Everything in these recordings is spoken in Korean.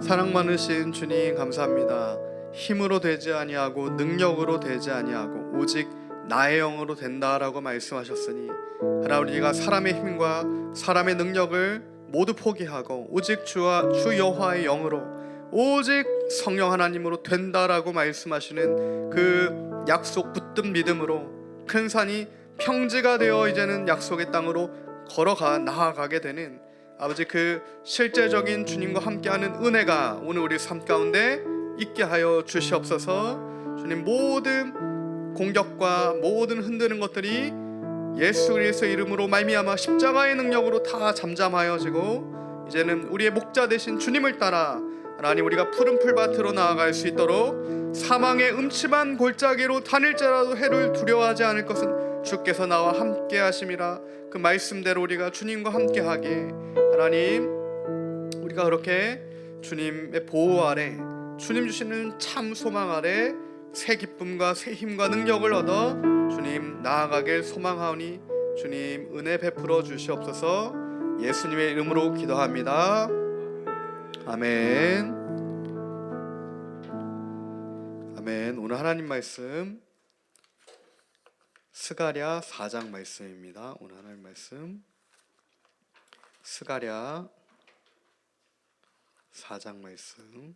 사랑 많으신 주님 감사합니다. 힘으로 되지 아니하고 능력으로 되지 아니하고 오직 나의 영으로 된다라고 말씀하셨으니, 하나 우리가 사람의 힘과 사람의 능력을 모두 포기하고 오직 주 여호와의 영으로, 오직 성령 하나님으로 된다라고 말씀하시는 그 약속 붙든 믿음으로 큰 산이 평지가 되어 이제는 약속의 땅으로 나아가게 되는 아버지, 그 실제적인 주님과 함께하는 은혜가 오늘 우리 삶 가운데 있게 하여 주시옵소서. 주님, 모든 공격과 모든 흔드는 것들이 예수 그리스도의 이름으로 말미암아 십자가의 능력으로 다 잠잠하여지고, 이제는 우리의 목자 되신 주님을 따라 하나님 우리가 푸른 풀밭으로 나아갈 수 있도록, 사망의 음침한 골짜기로 다닐지라도 해를 두려워하지 않을 것은 주께서 나와 함께 하심이라. 그 말씀대로 우리가 주님과 함께하게, 하나님 우리가 그렇게 주님의 보호 아래, 주님 주시는 참 소망 아래 새 기쁨과 새 힘과 능력을 얻어 주님 나아가길 소망하오니 주님 은혜 베풀어 주시옵소서. 예수님의 이름으로 기도합니다. 아멘. 아멘. 오늘 하나님 말씀 스가랴 4장 말씀입니다. 오늘 하나님 말씀 스가랴 4장 말씀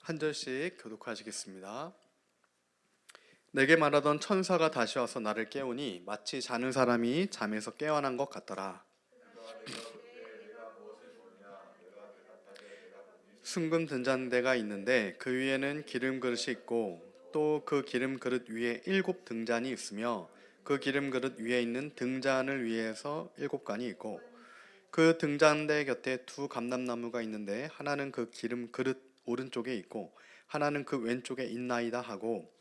한 절씩 교독하시겠습니다. 내게 말하던 천사가 다시 와서 나를 깨우니 마치 자는 사람이 잠에서 깨어난 것 같더라. 순금 등잔대가 있는데 그 위에는 기름 그릇이 있고, 또 그 기름 그릇 위에 7 등잔이 있으며, 그 기름 그릇 위에 있는 등잔을 위해서 7관이 있고, 그 등잔대 곁에 2 감람나무가 있는데 하나는 그 기름 그릇 오른쪽에 있고 하나는 그 왼쪽에 있나이다 하고,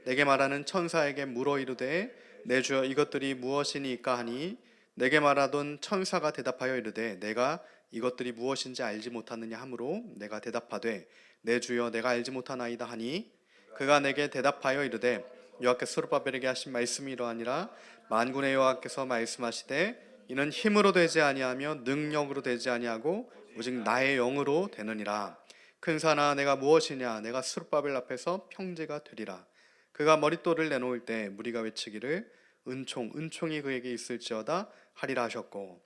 내게 말하는 천사에게 물어 이르되 내 주여 이것들이 무엇이니까 하니, 내게 말하던 천사가 대답하여 이르되 내가 이것들이 무엇인지 알지 못하느냐 하므로 내가 대답하되 내 주여 내가 알지 못하나이다 하니, 그가 내게 대답하여 이르되 여호와께서 스룹바벨에게 하신 말씀이 이러하니라. 만군의 여호와께서 말씀하시되 이는 힘으로 되지 아니하며 능력으로 되지 아니하고 오직 나의 영으로 되느니라. 큰 산아 내가 무엇이냐, 내가 스룹바벨 앞에서 평지가 되리라. 그가 머릿돌을 내놓을 때 무리가 외치기를 은총이 그에게 있을지어다 하리라 하셨고,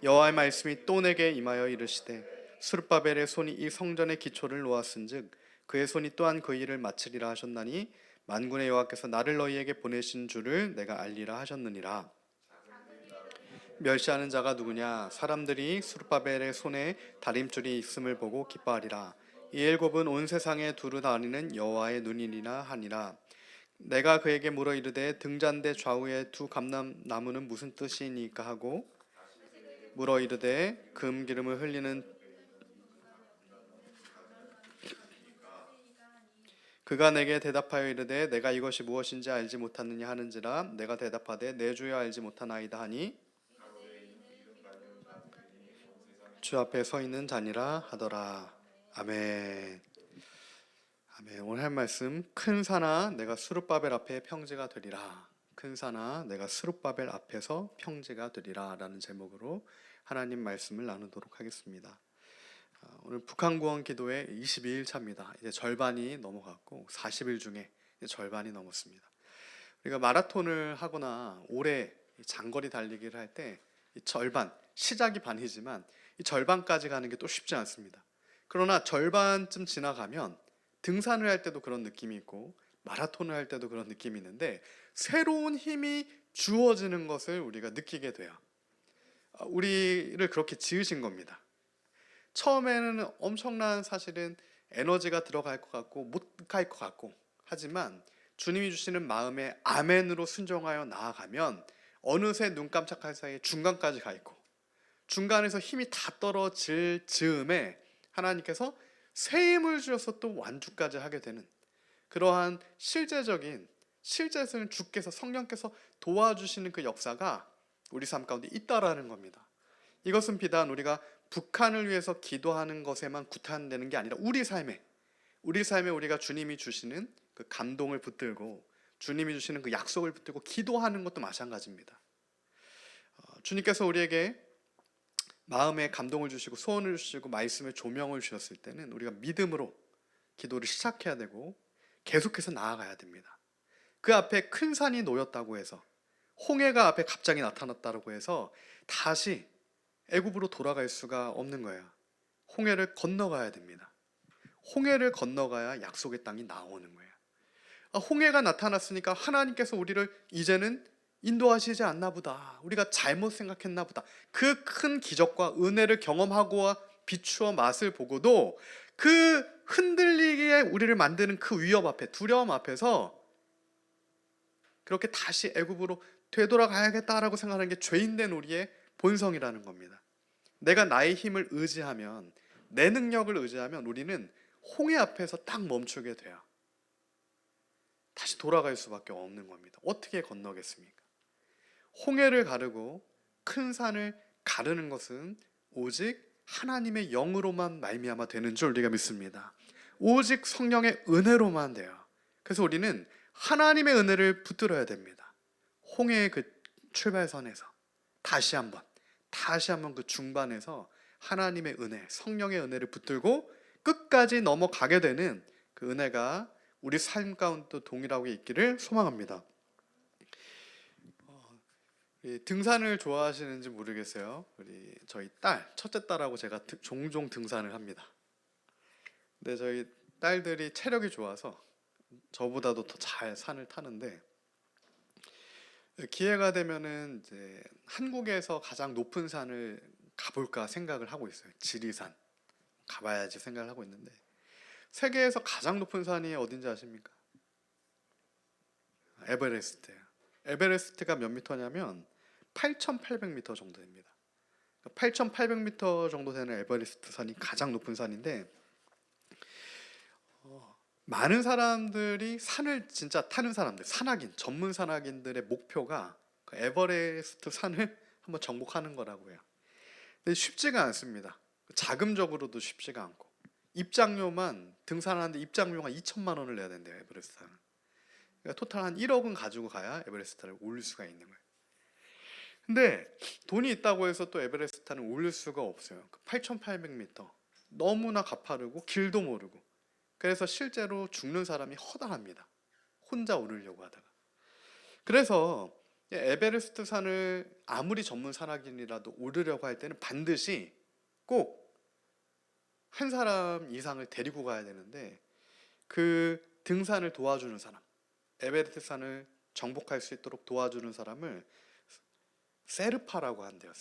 여호와의 말씀이 또 내게 임하여 이르시되 스룹바벨의 손이 이 성전의 기초를 놓았은즉 그의 손이 또한 그 일을 마치리라 하셨나니, 만군의 여호와께서 나를 너희에게 보내신 줄을 내가 알리라 하셨느니라. 멸시하는 자가 누구냐, 사람들이 스룹바벨의 손에 다림줄이 있음을 보고 기뻐하리라. 이 7은 온 세상에 두루 다니는 여호와의 눈이니라 하니라. 내가 그에게 물어 이르되 등잔대 좌우에 2 감람나무는 무슨 뜻이니까 하고, 물어 이르되 금기름을 흘리는, 그가 내게 대답하여 이르되 내가 이것이 무엇인지 알지 못하느냐 하는지라. 내가 대답하되 내 주여 알지 못하나이다 하니, 주 앞에 서 있는 자니라 하더라. 아멘. 아멘. 오늘 할 말씀, 큰 산아 내가 스룹바벨 앞에 평지가 되리라. 큰 산아 내가 스룹바벨 앞에서 평지가 되리라 라는 제목으로 하나님 말씀을 나누도록 하겠습니다. 오늘 북한구원 기도의 22일 차입니다. 이제 절반이 넘어갔고 40일 중에 이제 절반이 넘었습니다. 우리가 마라톤을 하거나 오래 장거리 달리기를 할 때 절반, 시작이 반이지만 이 절반까지 가는 게 또 쉽지 않습니다. 그러나 절반쯤 지나가면 등산을 할 때도 그런 느낌이 있고 마라톤을 할 때도 그런 느낌이 있는데, 새로운 힘이 주어지는 것을 우리가 느끼게 돼요. 우리를 그렇게 지으신 겁니다. 처음에는 엄청난 사실은 에너지가 들어갈 것 같고 못 갈 것 같고, 하지만 주님이 주시는 마음의 아멘으로 순종하여 나아가면 어느새 눈 깜짝할 사이에 중간까지 가 있고, 중간에서 힘이 다 떨어질 즈음에 하나님께서 새 힘을 주셔서 또 완주까지 하게 되는 그러한 실제는 주께서, 성령께서 도와주시는 그 역사가 우리 삶 가운데 있다라는 겁니다. 이것은 비단 우리가 북한을 위해서 기도하는 것에만 구탄되는 게 아니라 우리 삶에 우리가 주님이 주시는 그 감동을 붙들고 주님이 주시는 그 약속을 붙들고 기도하는 것도 마찬가지입니다. 주님께서 우리에게 마음에 감동을 주시고 소원을 주시고 말씀의 조명을 주셨을 때는 우리가 믿음으로 기도를 시작해야 되고 계속해서 나아가야 됩니다. 그 앞에 큰 산이 놓였다고 해서, 홍해가 앞에 갑자기 나타났다고 해서 다시 애굽으로 돌아갈 수가 없는 거예요. 홍해를 건너가야 됩니다. 홍해를 건너가야 약속의 땅이 나오는 거예요. 홍해가 나타났으니까 하나님께서 우리를 이제는 인도하시지 않나 보다, 우리가 잘못 생각했나 보다, 그 큰 기적과 은혜를 경험하고 비추어 맛을 보고도 그 흔들리게 우리를 만드는 그 위협 앞에, 두려움 앞에서 그렇게 다시 애굽으로 되돌아가야겠다라고 생각하는 게 죄인된 우리의 본성이라는 겁니다. 내가 나의 힘을 의지하면, 내 능력을 의지하면 우리는 홍해 앞에서 딱 멈추게 돼요. 다시 돌아갈 수밖에 없는 겁니다. 어떻게 건너겠습니까? 홍해를 가르고 큰 산을 가르는 것은 오직 하나님의 영으로만 말미암아 되는 줄 우리가 믿습니다. 오직 성령의 은혜로만 돼요. 그래서 우리는 하나님의 은혜를 붙들어야 됩니다. 홍해의 그 출발선에서 다시 한번 그 중반에서 하나님의 은혜, 성령의 은혜를 붙들고 끝까지 넘어가게 되는 그 은혜가 우리 삶 가운데 동일하게 있기를 소망합니다. 등산을 좋아하시는지 모르겠어요. 우리 저희 첫째 딸하고 제가 종종 등산을 합니다. 근데 저희 딸들이 체력이 좋아서 저보다도 더 잘 산을 타는데, 기회가 되면은 이제 한국에서 가장 높은 산을 가볼까 생각을 하고 있어요. 지리산 가봐야지 생각을 하고 있는데, 세계에서 가장 높은 산이 어딘지 아십니까? 에베레스트예요. 에베레스트가 몇 미터냐면 8,800m 정도 됩니다. 8,800m 정도 되는 에베레스트 산이 가장 높은 산인데, 많은 사람들이 산을 진짜 타는 사람들, 전문 산악인들의 목표가 그 에베레스트 산을 한번 정복하는 거라고 해요. 근데 쉽지가 않습니다. 자금적으로도 쉽지가 않고, 입장료만 등산하는데 입장료가 2천만 원을 내야 된대요, 에베레스트는. 그러니까 토탈 한 1억은 가지고 가야 에베레스트를 올릴 수가 있는 거예요. 근데 돈이 있다고 해서 또 에베레스트는 올릴 수가 없어요. 8,800m 너무나 가파르고 길도 모르고, 그래서 실제로 죽는 사람이 허다합니다. 혼자 오르려고 하다가. 그래서 에베레스트 산을 아무리 전문 산악인이라도 오르려고 할 때는 반드시 꼭 한 사람 이상을 데리고 가야 되는데, 그 등산을 도와주는 사람, 에베레스트 산을 정복할 수 있도록 도와주는 사람을 세르파라고 한대요.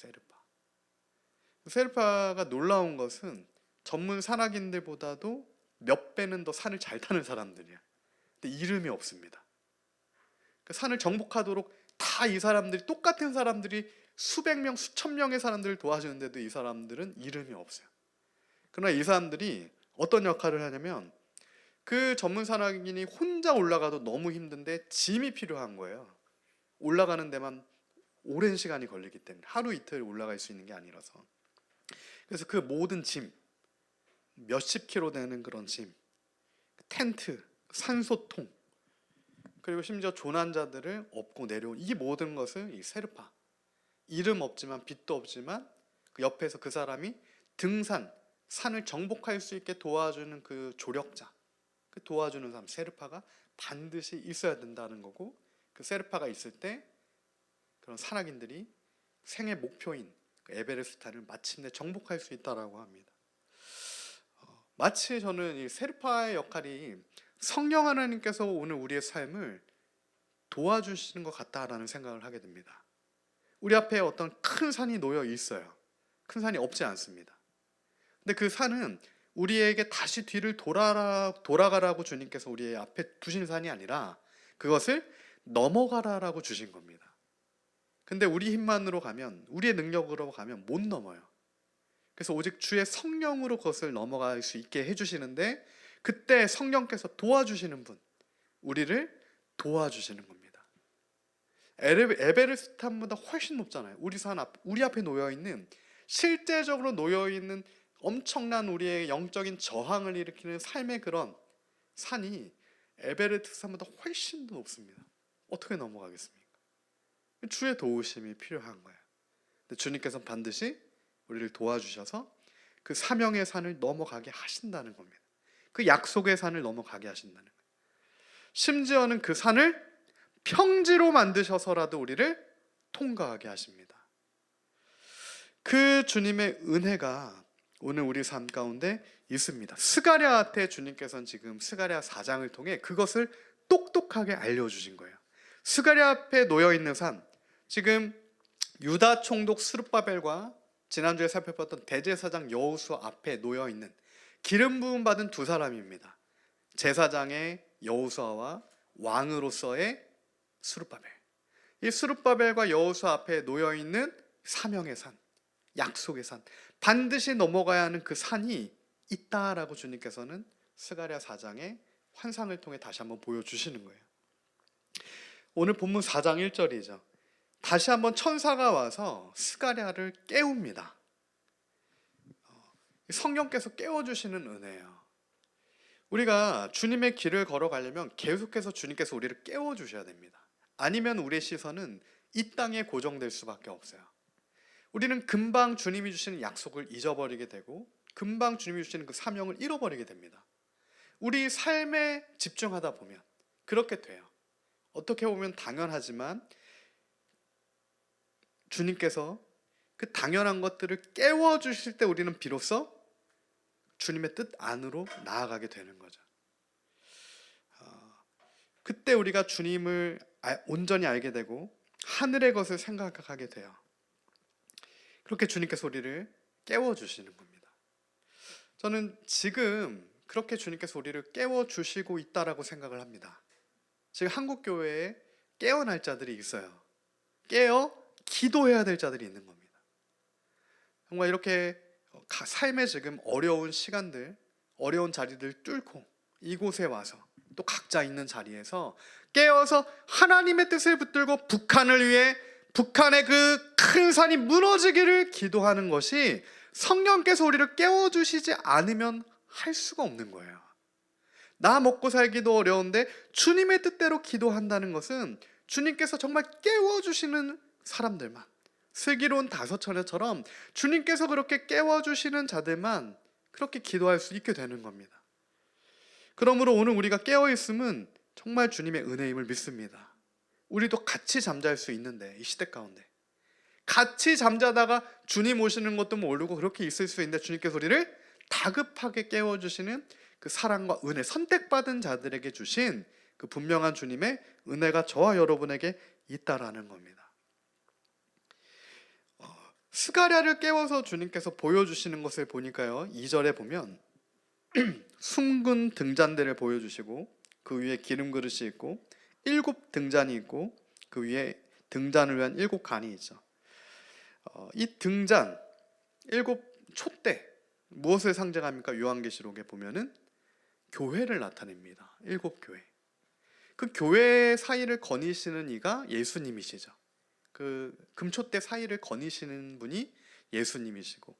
세르파가 놀라운 것은 전문 산악인들보다도 몇 배는 더 산을 잘 타는 사람들이야. 근데 이름이 없습니다. 그 산을 정복하도록 다 이 사람들이, 똑같은 사람들이 수백 명, 수천 명의 사람들을 도와주는데도 이 사람들은 이름이 없어요. 그러나 이 사람들이 어떤 역할을 하냐면, 그 전문 산악인이 혼자 올라가도 너무 힘든데 짐이 필요한 거예요. 올라가는 데만 오랜 시간이 걸리기 때문에, 하루 이틀 올라갈 수 있는 게 아니라서. 그래서 그 모든 짐, 몇십 킬로 되는 그런 짐, 텐트, 산소통, 그리고 심지어 조난자들을 업고 내려온 이 모든 것을 이 세르파, 이름 없지만 빚도 없지만 그 옆에서 그 사람이 산을 정복할 수 있게 도와주는 그 조력자, 그 도와주는 사람, 세르파가 반드시 있어야 된다는 거고, 그 세르파가 있을 때 그런 산악인들이 생애 목표인 그 에베레스트를 마침내 정복할 수 있다라고 합니다. 마치 저는 이 세르파의 역할이 성령 하나님께서 오늘 우리의 삶을 도와주시는 것 같다라는 생각을 하게 됩니다. 우리 앞에 어떤 큰 산이 놓여 있어요. 큰 산이 없지 않습니다. 근데 그 산은 우리에게 다시 뒤를 돌아가라고 주님께서 우리 앞에 두신 산이 아니라 그것을 넘어가라라고 주신 겁니다. 근데 우리 힘만으로 가면, 우리의 능력으로 가면 못 넘어요. 그래서 오직 주의 성령으로 그것을 넘어갈 수 있게 해주시는데, 그때 성령께서 도와주시는 분, 우리를 도와주시는 겁니다. 에베레스트 산보다 훨씬 높잖아요. 우리 앞에 놓여있는, 실제적으로 놓여있는 엄청난 우리의 영적인 저항을 일으키는 삶의 그런 산이 에베레스트 산보다 훨씬 더 높습니다. 어떻게 넘어가겠습니까? 주의 도우심이 필요한 거예요. 주님께서는 반드시 우리를 도와주셔서 그 사명의 산을 넘어가게 하신다는 겁니다. 그 약속의 산을 넘어가게 하신다는 거예요. 심지어는 그 산을 평지로 만드셔서라도 우리를 통과하게 하십니다. 그 주님의 은혜가 오늘 우리 삶 가운데 있습니다. 스가랴 때 주님께서는 지금 스가랴 4장을 통해 그것을 똑똑하게 알려주신 거예요. 스가랴 앞에 놓여있는 산, 지금 유다 총독 스룹바벨과 지난주에 살펴봤던 대제사장 여호수아 앞에 놓여있는 기름 부음 받은 두 사람입니다. 제사장의 여호수아와 왕으로서의 스룹바벨. 이 스룹바벨과 여호수아 앞에 놓여있는 사명의 산, 약속의 산, 반드시 넘어가야 하는 그 산이 있다라고 주님께서는 스가랴 4장의 환상을 통해 다시 한번 보여주시는 거예요. 오늘 본문 4장 1절이죠. 다시 한번 천사가 와서 스가랴를 깨웁니다. 성령께서 깨워주시는 은혜예요. 우리가 주님의 길을 걸어가려면 계속해서 주님께서 우리를 깨워주셔야 됩니다. 아니면 우리의 시선은 이 땅에 고정될 수밖에 없어요. 우리는 금방 주님이 주시는 약속을 잊어버리게 되고 금방 주님이 주시는 그 사명을 잃어버리게 됩니다. 우리 삶에 집중하다 보면 그렇게 돼요. 어떻게 보면 당연하지만 주님께서 그 당연한 것들을 깨워주실 때 우리는 비로소 주님의 뜻 안으로 나아가게 되는 거죠. 그때 우리가 주님을 온전히 알게 되고 하늘의 것을 생각하게 돼요. 그렇게 주님께서 우리를 깨워주시는 겁니다. 저는 지금 그렇게 주님께서 우리를 깨워주시고 있다라고 생각을 합니다. 지금 한국교회에 깨어날 자들이 있어요. 깨어 기도해야 될 자들이 있는 겁니다. 정말 이렇게 삶의 지금 어려운 시간들, 어려운 자리들 뚫고 이곳에 와서 또 각자 있는 자리에서 깨어서 하나님의 뜻을 붙들고 북한을 위해 북한의 그 큰 산이 무너지기를 기도하는 것이 성령께서 우리를 깨워주시지 않으면 할 수가 없는 거예요. 나 먹고 살기도 어려운데 주님의 뜻대로 기도한다는 것은 주님께서 정말 깨워주시는 사람들만, 슬기로운 다섯 처녀처럼 주님께서 그렇게 깨워주시는 자들만 그렇게 기도할 수 있게 되는 겁니다. 그러므로 오늘 우리가 깨어있음은 정말 주님의 은혜임을 믿습니다. 우리도 같이 잠잘 수 있는데, 이 시대 가운데 같이 잠자다가 주님 오시는 것도 모르고 그렇게 있을 수 있는데 주님께서 우리를 다급하게 깨워주시는 그 사랑과 은혜, 선택받은 자들에게 주신 그 분명한 주님의 은혜가 저와 여러분에게 있다라는 겁니다. 스가랴를 깨워서 주님께서 보여주시는 것을 보니까요, 2절에 보면 숭근 등잔대를 보여주시고 그 위에 기름 그릇이 있고 7 등잔이 있고 그 위에 등잔을 위한 7 간이 있죠. 이 등잔, 7 촛대, 무엇을 상징합니까? 요한계시록에 보면은 교회를 나타냅니다. 7 교회. 그 교회 사이를 거니시는 이가 예수님이시죠. 그 금촛대 사이를 거니시는 분이 예수님이시고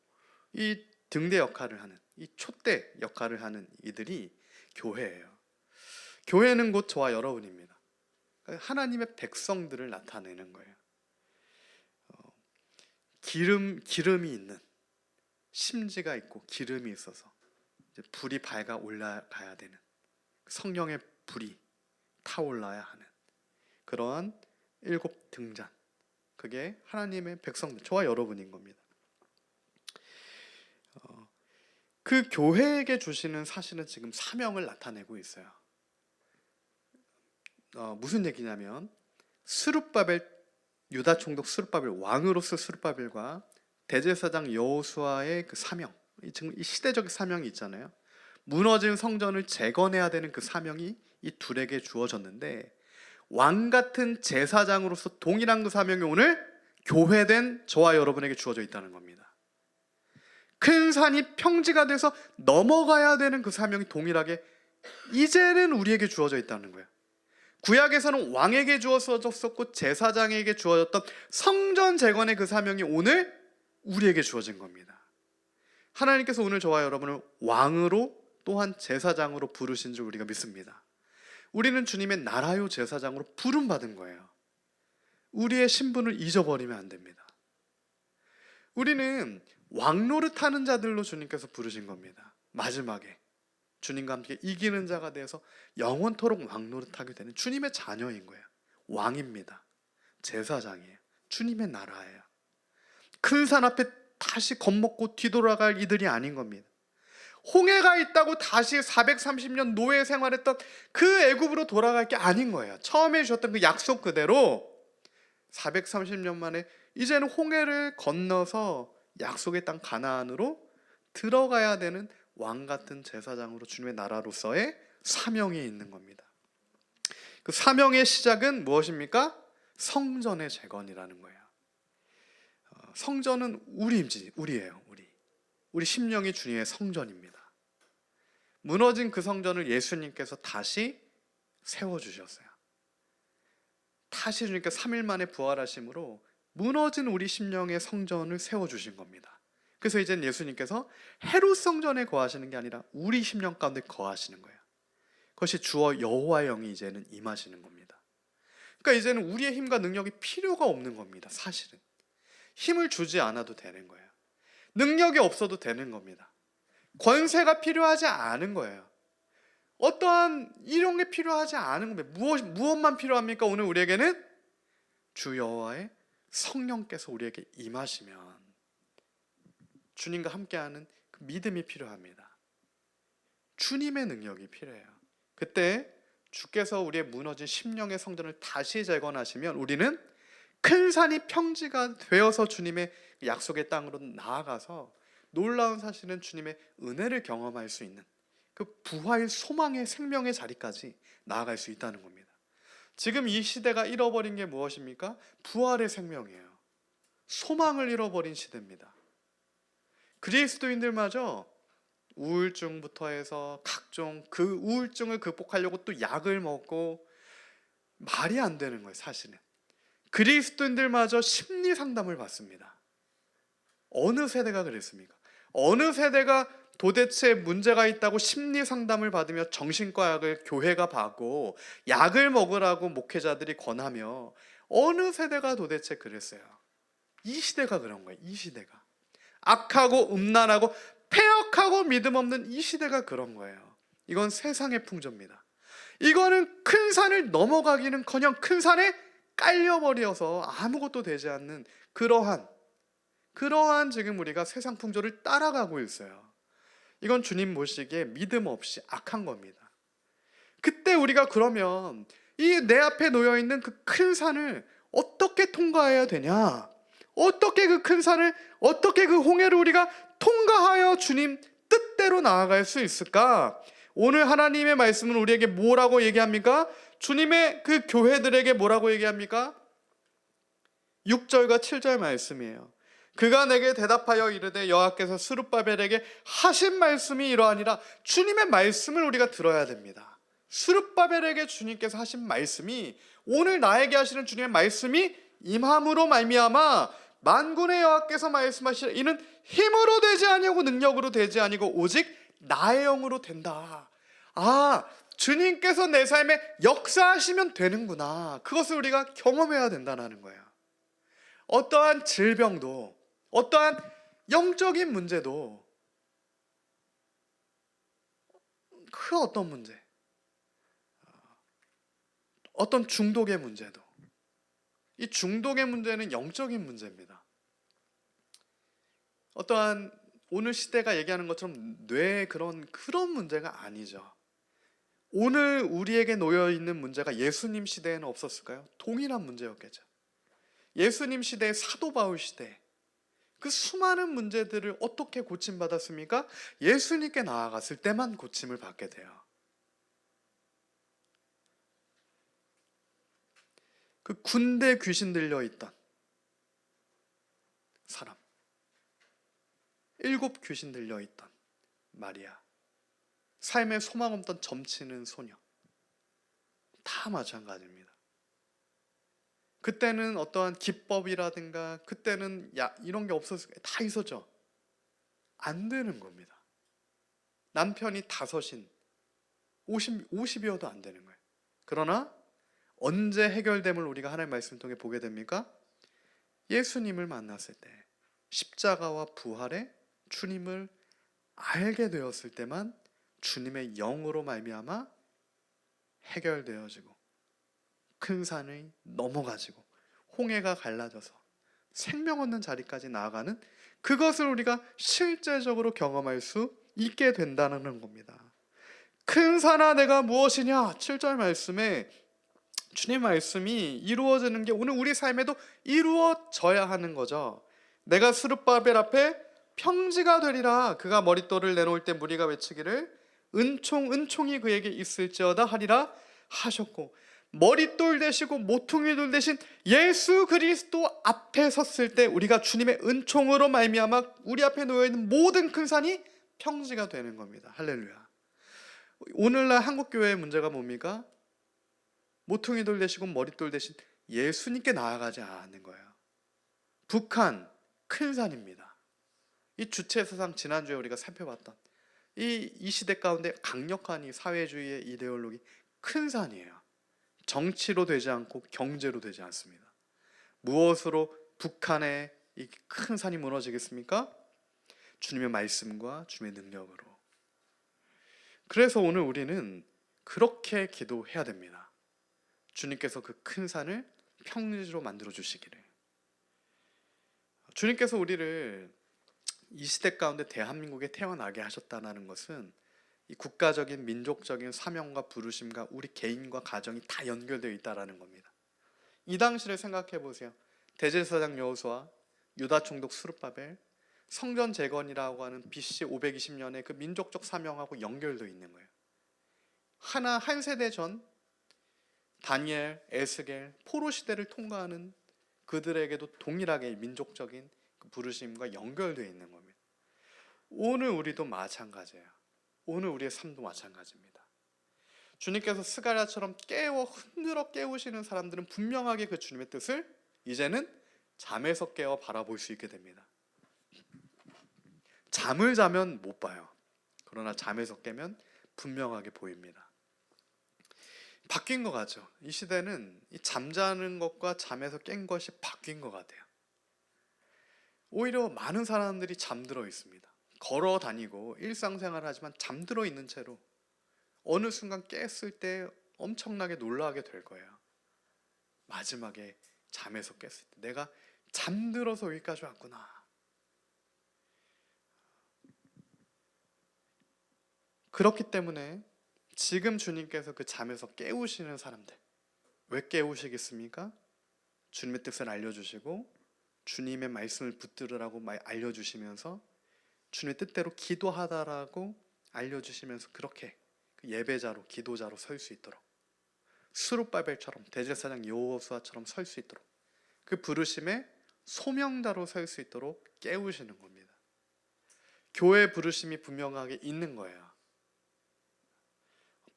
이 등대 역할을 하는, 이 촛대 역할을 하는 이들이 교회예요. 교회는 곧 저와 여러분입니다. 하나님의 백성들을 나타내는 거예요. 기름이 있는, 심지가 있고 기름이 있어서 이제 불이 밝아 올라가야 되는, 성령의 불이 타올라야 하는 그러한 7 등잔, 그게 하나님의 백성들, 저와 여러분인 겁니다. 그 교회에게 주시는 사실은 지금 사명을 나타내고 있어요. 무슨 얘기냐면 스룹바벨, 유다 총독 스룹바벨, 왕으로서 스룹바벨과 대제사장 여호수아의 그 사명, 지금 이 시대적 사명이 있잖아요. 무너진 성전을 재건해야 되는 그 사명이 이 둘에게 주어졌는데 왕 같은 제사장으로서 동일한 그 사명이 오늘 교회된 저와 여러분에게 주어져 있다는 겁니다. 큰 산이 평지가 돼서 넘어가야 되는 그 사명이 동일하게 이제는 우리에게 주어져 있다는 거예요. 구약에서는 왕에게 주어졌었고 제사장에게 주어졌던 성전 재건의 그 사명이 오늘 우리에게 주어진 겁니다. 하나님께서 오늘 저와 여러분을 왕으로 또한 제사장으로 부르신 줄 우리가 믿습니다. 우리는 주님의 나라요 제사장으로 부름받은 거예요. 우리의 신분을 잊어버리면 안 됩니다. 우리는 왕노릇 하는 자들로 주님께서 부르신 겁니다. 마지막에 주님과 함께 이기는 자가 되어서 영원토록 왕노릇하게 되는 주님의 자녀인 거예요. 왕입니다. 제사장이에요. 주님의 나라예요. 큰 산 앞에 다시 겁먹고 뒤돌아갈 이들이 아닌 겁니다. 홍해가 있다고 다시 430년 노예 생활했던 그 애굽으로 돌아갈 게 아닌 거예요. 처음에 주셨던 그 약속 그대로 430년 만에 이제는 홍해를 건너서 약속의 땅 가나안으로 들어가야 되는 왕 같은 제사장으로 주님의 나라로서의 사명이 있는 겁니다. 그 사명의 시작은 무엇입니까? 성전의 재건이라는 거예요. 성전은 우리예요. 우리 심령이 주님의 성전입니다. 무너진 그 성전을 예수님께서 다시 세워주셨어요. 다시 주님께서 3일 만에 부활하심으로 무너진 우리 심령의 성전을 세워주신 겁니다. 그래서 이제는 예수님께서 헤롯 성전에 거하시는 게 아니라 우리 심령 가운데 거하시는 거예요. 그것이 주어 여호와의 영이 이제는 임하시는 겁니다. 그러니까 이제는 우리의 힘과 능력이 필요가 없는 겁니다. 사실은 힘을 주지 않아도 되는 거예요. 능력이 없어도 되는 겁니다. 권세가 필요하지 않은 거예요. 어떠한 이런 게 필요하지 않은 겁니다. 무엇만 필요합니까? 오늘 우리에게는 주 여호와의 성령께서 우리에게 임하시면 주님과 함께하는 그 믿음이 필요합니다. 주님의 능력이 필요해요. 그때 주께서 우리의 무너진 심령의 성전을 다시 재건하시면 우리는 큰 산이 평지가 되어서 주님의 약속의 땅으로 나아가서 놀라운 사실은 주님의 은혜를 경험할 수 있는 그 부활 소망의 생명의 자리까지 나아갈 수 있다는 겁니다. 지금 이 시대가 잃어버린 게 무엇입니까? 부활의 생명이에요. 소망을 잃어버린 시대입니다. 그리스도인들마저 우울증부터 해서 각종 그 우울증을 극복하려고 또 약을 먹고 말이 안 되는 거예요. 사실은 그리스도인들마저 심리 상담을 받습니다. 어느 세대가 그랬습니까? 어느 세대가 도대체 문제가 있다고 심리 상담을 받으며 정신과 약을 교회가 받고 약을 먹으라고 목회자들이 권하며 어느 세대가 도대체 그랬어요? 이 시대가 그런 거예요. 이 시대가 악하고 음란하고 폐역하고 믿음 없는 이 시대가 그런 거예요. 이건 세상의 풍조입니다. 이거는 큰 산을 넘어가기는커녕 큰 산에 깔려버려서 아무것도 되지 않는 그러한 지금 우리가 세상 풍조를 따라가고 있어요. 이건 주님 보시기에 믿음 없이 악한 겁니다. 그때 우리가 그러면 이 내 앞에 놓여있는 그 큰 산을 어떻게 통과해야 되냐? 어떻게 그 큰 산을, 어떻게 그 홍해를 우리가 통과하여 주님 뜻대로 나아갈 수 있을까? 오늘 하나님의 말씀은 우리에게 뭐라고 얘기합니까? 주님의 그 교회들에게 뭐라고 얘기합니까? 6절과 7절 말씀이에요. 그가 내게 대답하여 이르되 여호와께서 스룹바벨에게 하신 말씀이 이러하니라. 주님의 말씀을 우리가 들어야 됩니다. 스룹바벨에게 주님께서 하신 말씀이 오늘 나에게 하시는 주님의 말씀이 임함으로 말미암아 만군의 여호와께서 말씀하시라. 이는 힘으로 되지 아니하고 능력으로 되지 아니고 오직 나의 영으로 된다. 아, 주님께서 내 삶에 역사하시면 되는구나. 그것을 우리가 경험해야 된다는 거예요. 어떠한 질병도, 어떠한 영적인 문제도, 그 어떤 문제, 어떤 중독의 문제도, 이 중독의 문제는 영적인 문제입니다. 어떠한 오늘 시대가 얘기하는 것처럼 뇌의 그런 문제가 아니죠. 오늘 우리에게 놓여있는 문제가 예수님 시대에는 없었을까요? 동일한 문제였겠죠. 예수님 시대의 사도 바울 시대, 그 수많은 문제들을 어떻게 고침받았습니까? 예수님께 나아갔을 때만 고침을 받게 돼요. 그 군대 귀신 들려있던 사람, 7 귀신 들려있던 마리아, 삶에 소망 없던 점치는 소녀, 다 마찬가지입니다. 그때는 어떠한 기법이라든가 그때는 이런 게 없었을 거예요. 다 있었죠. 안 되는 겁니다. 남편이 5인 50이어도 안 되는 거예요. 그러나 언제 해결됨을 우리가 하나님의 말씀을 통해 보게 됩니까? 예수님을 만났을 때, 십자가와 부활의 주님을 알게 되었을 때만 주님의 영으로 말미암아 해결되어지고 큰 산이 넘어가지고 홍해가 갈라져서 생명 얻는 자리까지 나아가는 그것을 우리가 실제적으로 경험할 수 있게 된다는 겁니다. 큰 산아 내가 무엇이냐? 7절 말씀에 주님 말씀이 이루어지는 게 오늘 우리 삶에도 이루어져야 하는 거죠. 내가 스룹바벨 앞에 평지가 되리라. 그가 머릿돌을 내놓을 때 무리가 외치기를 은총이 그에게 있을지어다 하리라 하셨고, 머릿돌 대시고 모퉁이 돌 대신 예수 그리스도 앞에 섰을 때 우리가 주님의 은총으로 말미암아 우리 앞에 놓여있는 모든 큰 산이 평지가 되는 겁니다. 할렐루야. 오늘날 한국교회의 문제가 뭡니까? 모퉁이 돌 대시고 머릿돌 대신 예수님께 나아가지 않는 거예요. 북한 큰 산입니다. 이 주체사상 지난주에 우리가 살펴봤던 이 시대 가운데 강력한 이 사회주의의 이데올로기 큰 산이에요. 정치로 되지 않고 경제로 되지 않습니다. 무엇으로 북한의 이 큰 산이 무너지겠습니까? 주님의 말씀과 주님의 능력으로. 그래서 오늘 우리는 그렇게 기도해야 됩니다. 주님께서 그 큰 산을 평지로 만들어 주시기를. 주님께서 우리를 이 시대 가운데 대한민국에 태어나게 하셨다는 것은 이 국가적인 민족적인 사명과 부르심과 우리 개인과 가정이 다 연결되어 있다는 겁니다. 이 당시를 생각해 보세요. 대제사장 여호수아, 유다 총독 스룹바벨, 성전 재건이라고 하는 BC 520년의 그 민족적 사명하고 연결되어 있는 거예요. 한 세대 전 다니엘, 에스겔, 포로 시대를 통과하는 그들에게도 동일하게 민족적인 그 부르심과 연결되어 있는 겁니다. 오늘 우리도 마찬가지예요. 오늘 우리의 삶도 마찬가지입니다. 주님께서 스가랴처럼 흔들어 깨우시는 사람들은 분명하게 그 주님의 뜻을 이제는 잠에서 깨어 바라볼 수 있게 됩니다. 잠을 자면 못 봐요. 그러나 잠에서 깨면 분명하게 보입니다. 바뀐 것 같죠? 이 시대는 이 잠자는 것과 잠에서 깬 것이 바뀐 것 같아요. 오히려 많은 사람들이 잠들어 있습니다. 걸어 다니고 일상생활을 하지만 잠들어 있는 채로 어느 순간 깼을 때 엄청나게 놀라게 될 거예요. 마지막에 잠에서 깼을 때 내가 잠들어서 여기까지 왔구나. 그렇기 때문에 지금 주님께서 그 잠에서 깨우시는 사람들, 왜 깨우시겠습니까? 주님의 뜻을 알려주시고 주님의 말씀을 붙들으라고 알려주시면서 주님의 뜻대로 기도하다라고 알려주시면서 그렇게 그 예배자로 기도자로 설 수 있도록, 스룹바벨처럼 대제사장 여호수아처럼 설 수 있도록, 그 부르심의 소명자로 설 수 있도록 깨우시는 겁니다. 교회 부르심이 분명하게 있는 거예요.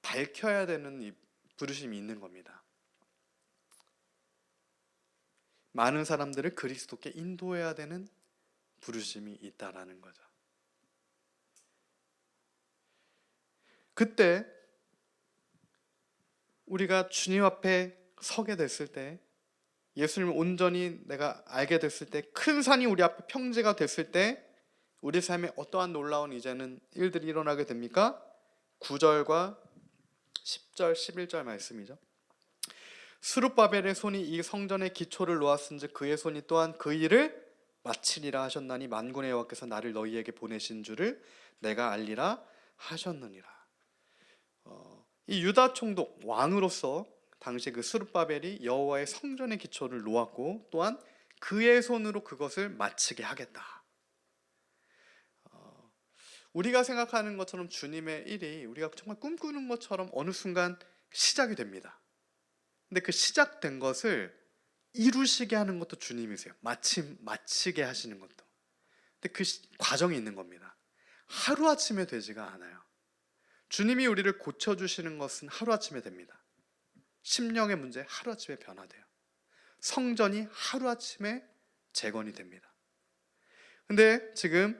밝혀야 되는 이 부르심이 있는 겁니다. 많은 사람들을 그리스도께 인도해야 되는 부르심이 있다라는 거죠. 그때 우리가 주님 앞에 서게 됐을 때, 예수님을 온전히 내가 알게 됐을 때, 큰 산이 우리 앞에 평지가 됐을 때 우리 삶에 어떠한 놀라운 이제는 일들이 일어나게 됩니까? 9절과 10절, 11절 말씀이죠. 스룹바벨의 손이 이 성전의 기초를 놓았은즉 그의 손이 또한 그 일을 마치리라 하셨나니 만군의 여호와께서 나를 너희에게 보내신 줄을 내가 알리라 하셨느니라. 이 유다 총독 왕으로서 당시 그 스룹바벨이 여호와의 성전의 기초를 놓았고 또한 그의 손으로 그것을 마치게 하겠다. 우리가 생각하는 것처럼 주님의 일이 우리가 정말 꿈꾸는 것처럼 어느 순간 시작이 됩니다. 근데 그 시작된 것을 이루시게 하는 것도 주님이세요. 마치게 하시는 것도. 근데 그 과정이 있는 겁니다. 하루아침에 되지가 않아요. 주님이 우리를 고쳐주시는 것은 하루아침에 됩니다. 심령의 문제 하루아침에 변화돼요. 성전이 하루아침에 재건이 됩니다. 근데 지금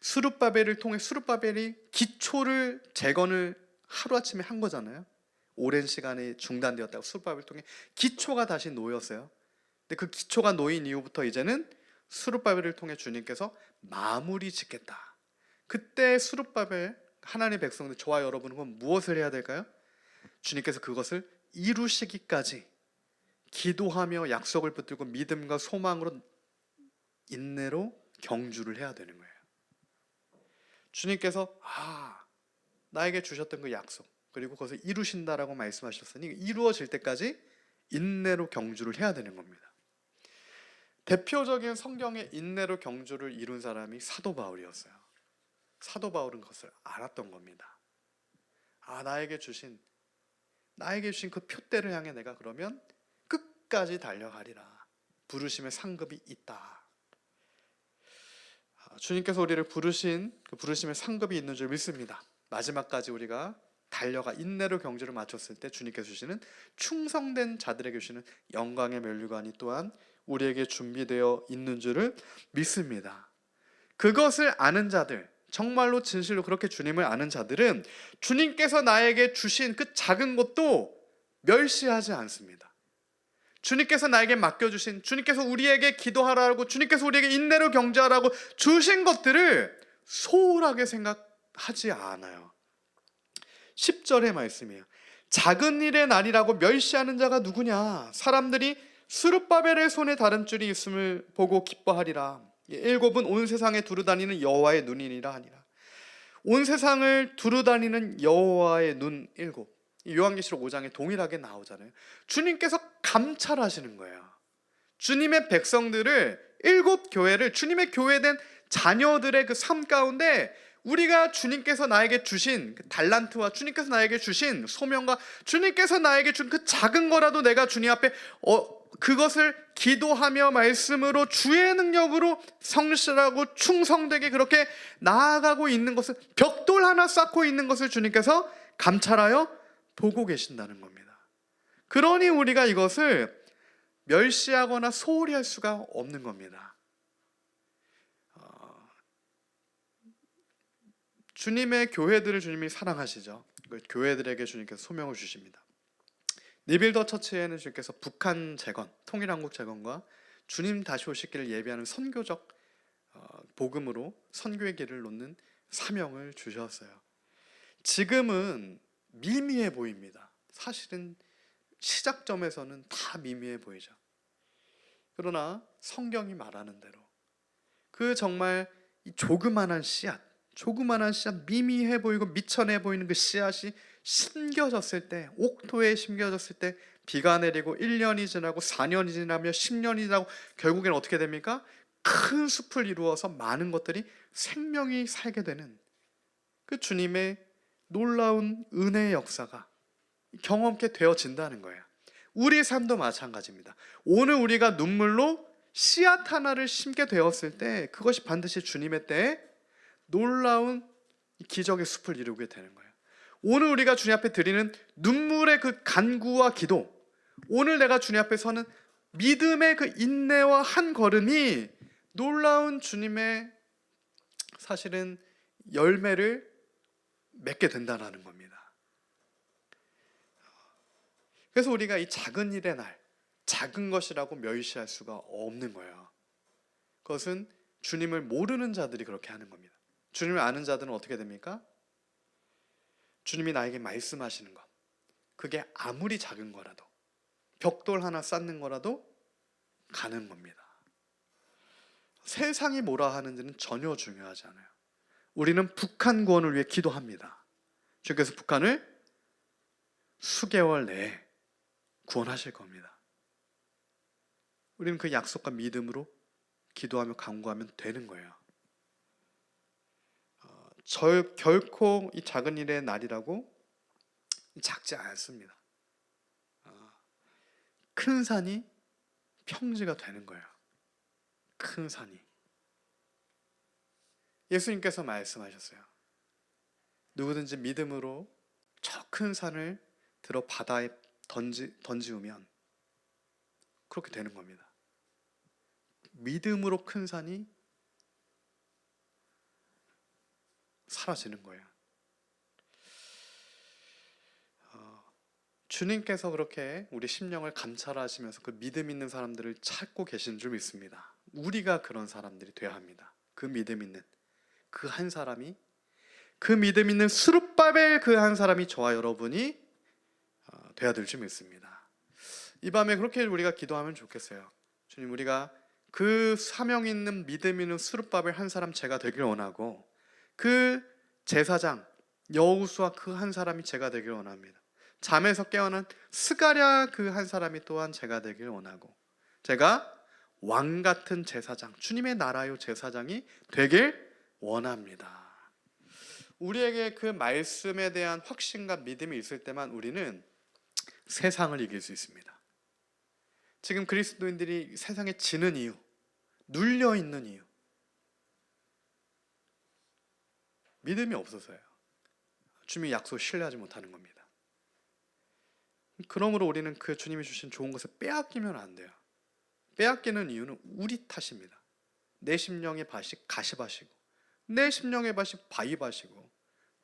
스룹바벨을 통해 스룹바벨이 기초를 재건을 하루아침에 한 거잖아요. 오랜 시간이 중단되었다고 스룹바벨을 통해 기초가 다시 놓였어요. 근데 그 기초가 놓인 이후부터 이제는 수룹바벨을 통해 주님께서 마무리 짓겠다. 그때 수룹바벨 하나님의 백성들, 저와 여러분은 무엇을 해야 될까요? 주님께서 그것을 이루시기까지 기도하며 약속을 붙들고 믿음과 소망으로 인내로 경주를 해야 되는 거예요. 주님께서 나에게 주셨던 그 약속, 그리고 그것을 이루신다라고 말씀하셨으니 이루어질 때까지 인내로 경주를 해야 되는 겁니다. 대표적인 성경의 인내로 경주를 이룬 사람이 사도 바울이었어요. 사도 바울은 그것을 알았던 겁니다. 나에게 주신 그 표대를 향해 내가 그러면 끝까지 달려가리라. 부르심의 상급이 있다. 주님께서 우리를 부르신 그 부르심의 상급이 있는 줄 믿습니다. 마지막까지 우리가 달려가 인내로 경주를 마쳤을 때 주님께서 주시는 충성된 자들에게 주시는 영광의 면류관이 또한 우리에게 준비되어 있는 줄을 믿습니다. 그것을 아는 자들, 정말로 진실로 그렇게 주님을 아는 자들은 주님께서 나에게 주신 그 작은 것도 멸시하지 않습니다. 주님께서 나에게 맡겨주신, 주님께서 우리에게 기도하라고, 주님께서 우리에게 인내로 경주하라고 주신 것들을 소홀하게 생각하지 않아요. 10절의 말씀이에요. 작은 일의 날이라고 멸시하는 자가 누구냐? 사람들이 스룹바벨의 손에 다름줄이 있음을 보고 기뻐하리라. 일곱은 온 세상에 두루다니는 여호와의 눈이니라 하니라. 온 세상을 두루다니는 여호와의 눈 일곱. 요한계시록 5장에 동일하게 나오잖아요. 주님께서 감찰하시는 거예요. 주님의 백성들을, 일곱 교회를, 주님의 교회된 자녀들의 그 삶 가운데 우리가 주님께서 나에게 주신 그 달란트와 주님께서 나에게 주신 소명과 주님께서 나에게 준 그 작은 거라도 내가 주님 앞에 그것을 기도하며 말씀으로 주의 능력으로 성실하고 충성되게 그렇게 나아가고 있는 것을, 벽돌 하나 쌓고 있는 것을 주님께서 감찰하여 보고 계신다는 겁니다. 그러니 우리가 이것을 멸시하거나 소홀히 할 수가 없는 겁니다. 주님의 교회들을 주님이 사랑하시죠. 그 교회들에게 주님께서 소명을 주십니다. 리빌더 처치에는 주님께서 북한 재건, 통일한국 재건과 주님 다시 오실 길을 예비하는 선교적 복음으로 선교의 길을 놓는 사명을 주셨어요. 지금은 미미해 보입니다. 사실은 시작점에서는 다 미미해 보이죠. 그러나 성경이 말하는 대로 그 정말 조그만한 씨앗, 미미해 보이고 미천해 보이는 그 씨앗이 심겨졌을 때, 옥토에 심겨졌을 때 비가 내리고 1년이 지나고 4년이 지나며 10년이 지나고 결국엔 어떻게 됩니까? 큰 숲을 이루어서 많은 것들이 생명이 살게 되는 그 주님의 놀라운 은혜의 역사가 경험케 되어진다는 거예요. 우리의 삶도 마찬가지입니다. 오늘 우리가 눈물로 씨앗 하나를 심게 되었을 때 그것이 반드시 주님의 때에 놀라운 기적의 숲을 이루게 되는 거예요. 오늘 우리가 주님 앞에 드리는 눈물의 그 간구와 기도, 오늘 내가 주님 앞에 서는 믿음의 그 인내와 한 걸음이 놀라운 주님의 사실은 열매를 맺게 된다는 겁니다. 그래서 우리가 이 작은 일의 날, 작은 것이라고 멸시할 수가 없는 거예요. 그것은 주님을 모르는 자들이 그렇게 하는 겁니다. 주님을 아는 자들은 어떻게 됩니까? 주님이 나에게 말씀하시는 것, 그게 아무리 작은 거라도, 벽돌 하나 쌓는 거라도 가는 겁니다. 세상이 뭐라 하는지는 전혀 중요하지 않아요. 우리는 북한 구원을 위해 기도합니다. 주께서 북한을 수개월 내에 구원하실 겁니다. 우리는 그 약속과 믿음으로 기도하며 간구하면 되는 거예요. 결코 이 작은 일의 날이라고 작지 않습니다. 큰 산이 평지가 되는 거예요. 큰 산이. 예수님께서 말씀하셨어요. 누구든지 믿음으로 저 큰 산을 들어 바다에 던지우면 그렇게 되는 겁니다. 믿음으로 큰 산이 사라지는 거예요. 주님께서 그렇게 우리 심령을 감찰하시면서 그 믿음 있는 사람들을 찾고 계신 줄 믿습니다. 우리가 그런 사람들이 되어야 합니다. 그 믿음 있는 그 한 사람이, 그 믿음 있는 스룹바벨 그 한 사람이 저와 여러분이 되어야 될 줄 믿습니다. 이 밤에 그렇게 우리가 기도하면 좋겠어요. 주님, 우리가 그 사명 있는 믿음 있는 스룹바벨 한 사람 제가 되길 원하고, 그 제사장 여호수아 그 한 사람이 제가 되길 원합니다. 잠에서 깨어난 스가랴 그 한 사람이 또한 제가 되길 원하고, 제가 왕 같은 제사장, 주님의 나라요 제사장이 되길 원합니다. 우리에게 그 말씀에 대한 확신과 믿음이 있을 때만 우리는 세상을 이길 수 있습니다. 지금 그리스도인들이 세상에 지는 이유, 눌려 있는 이유, 믿음이 없어서예요. 주님의 약속을 신뢰하지 못하는 겁니다. 그러므로 우리는 그 주님이 주신 좋은 것을 빼앗기면 안 돼요. 빼앗기는 이유는 우리 탓입니다. 내 심령의 밭이 가시밭이고, 내 심령의 밭이 바위밭이고,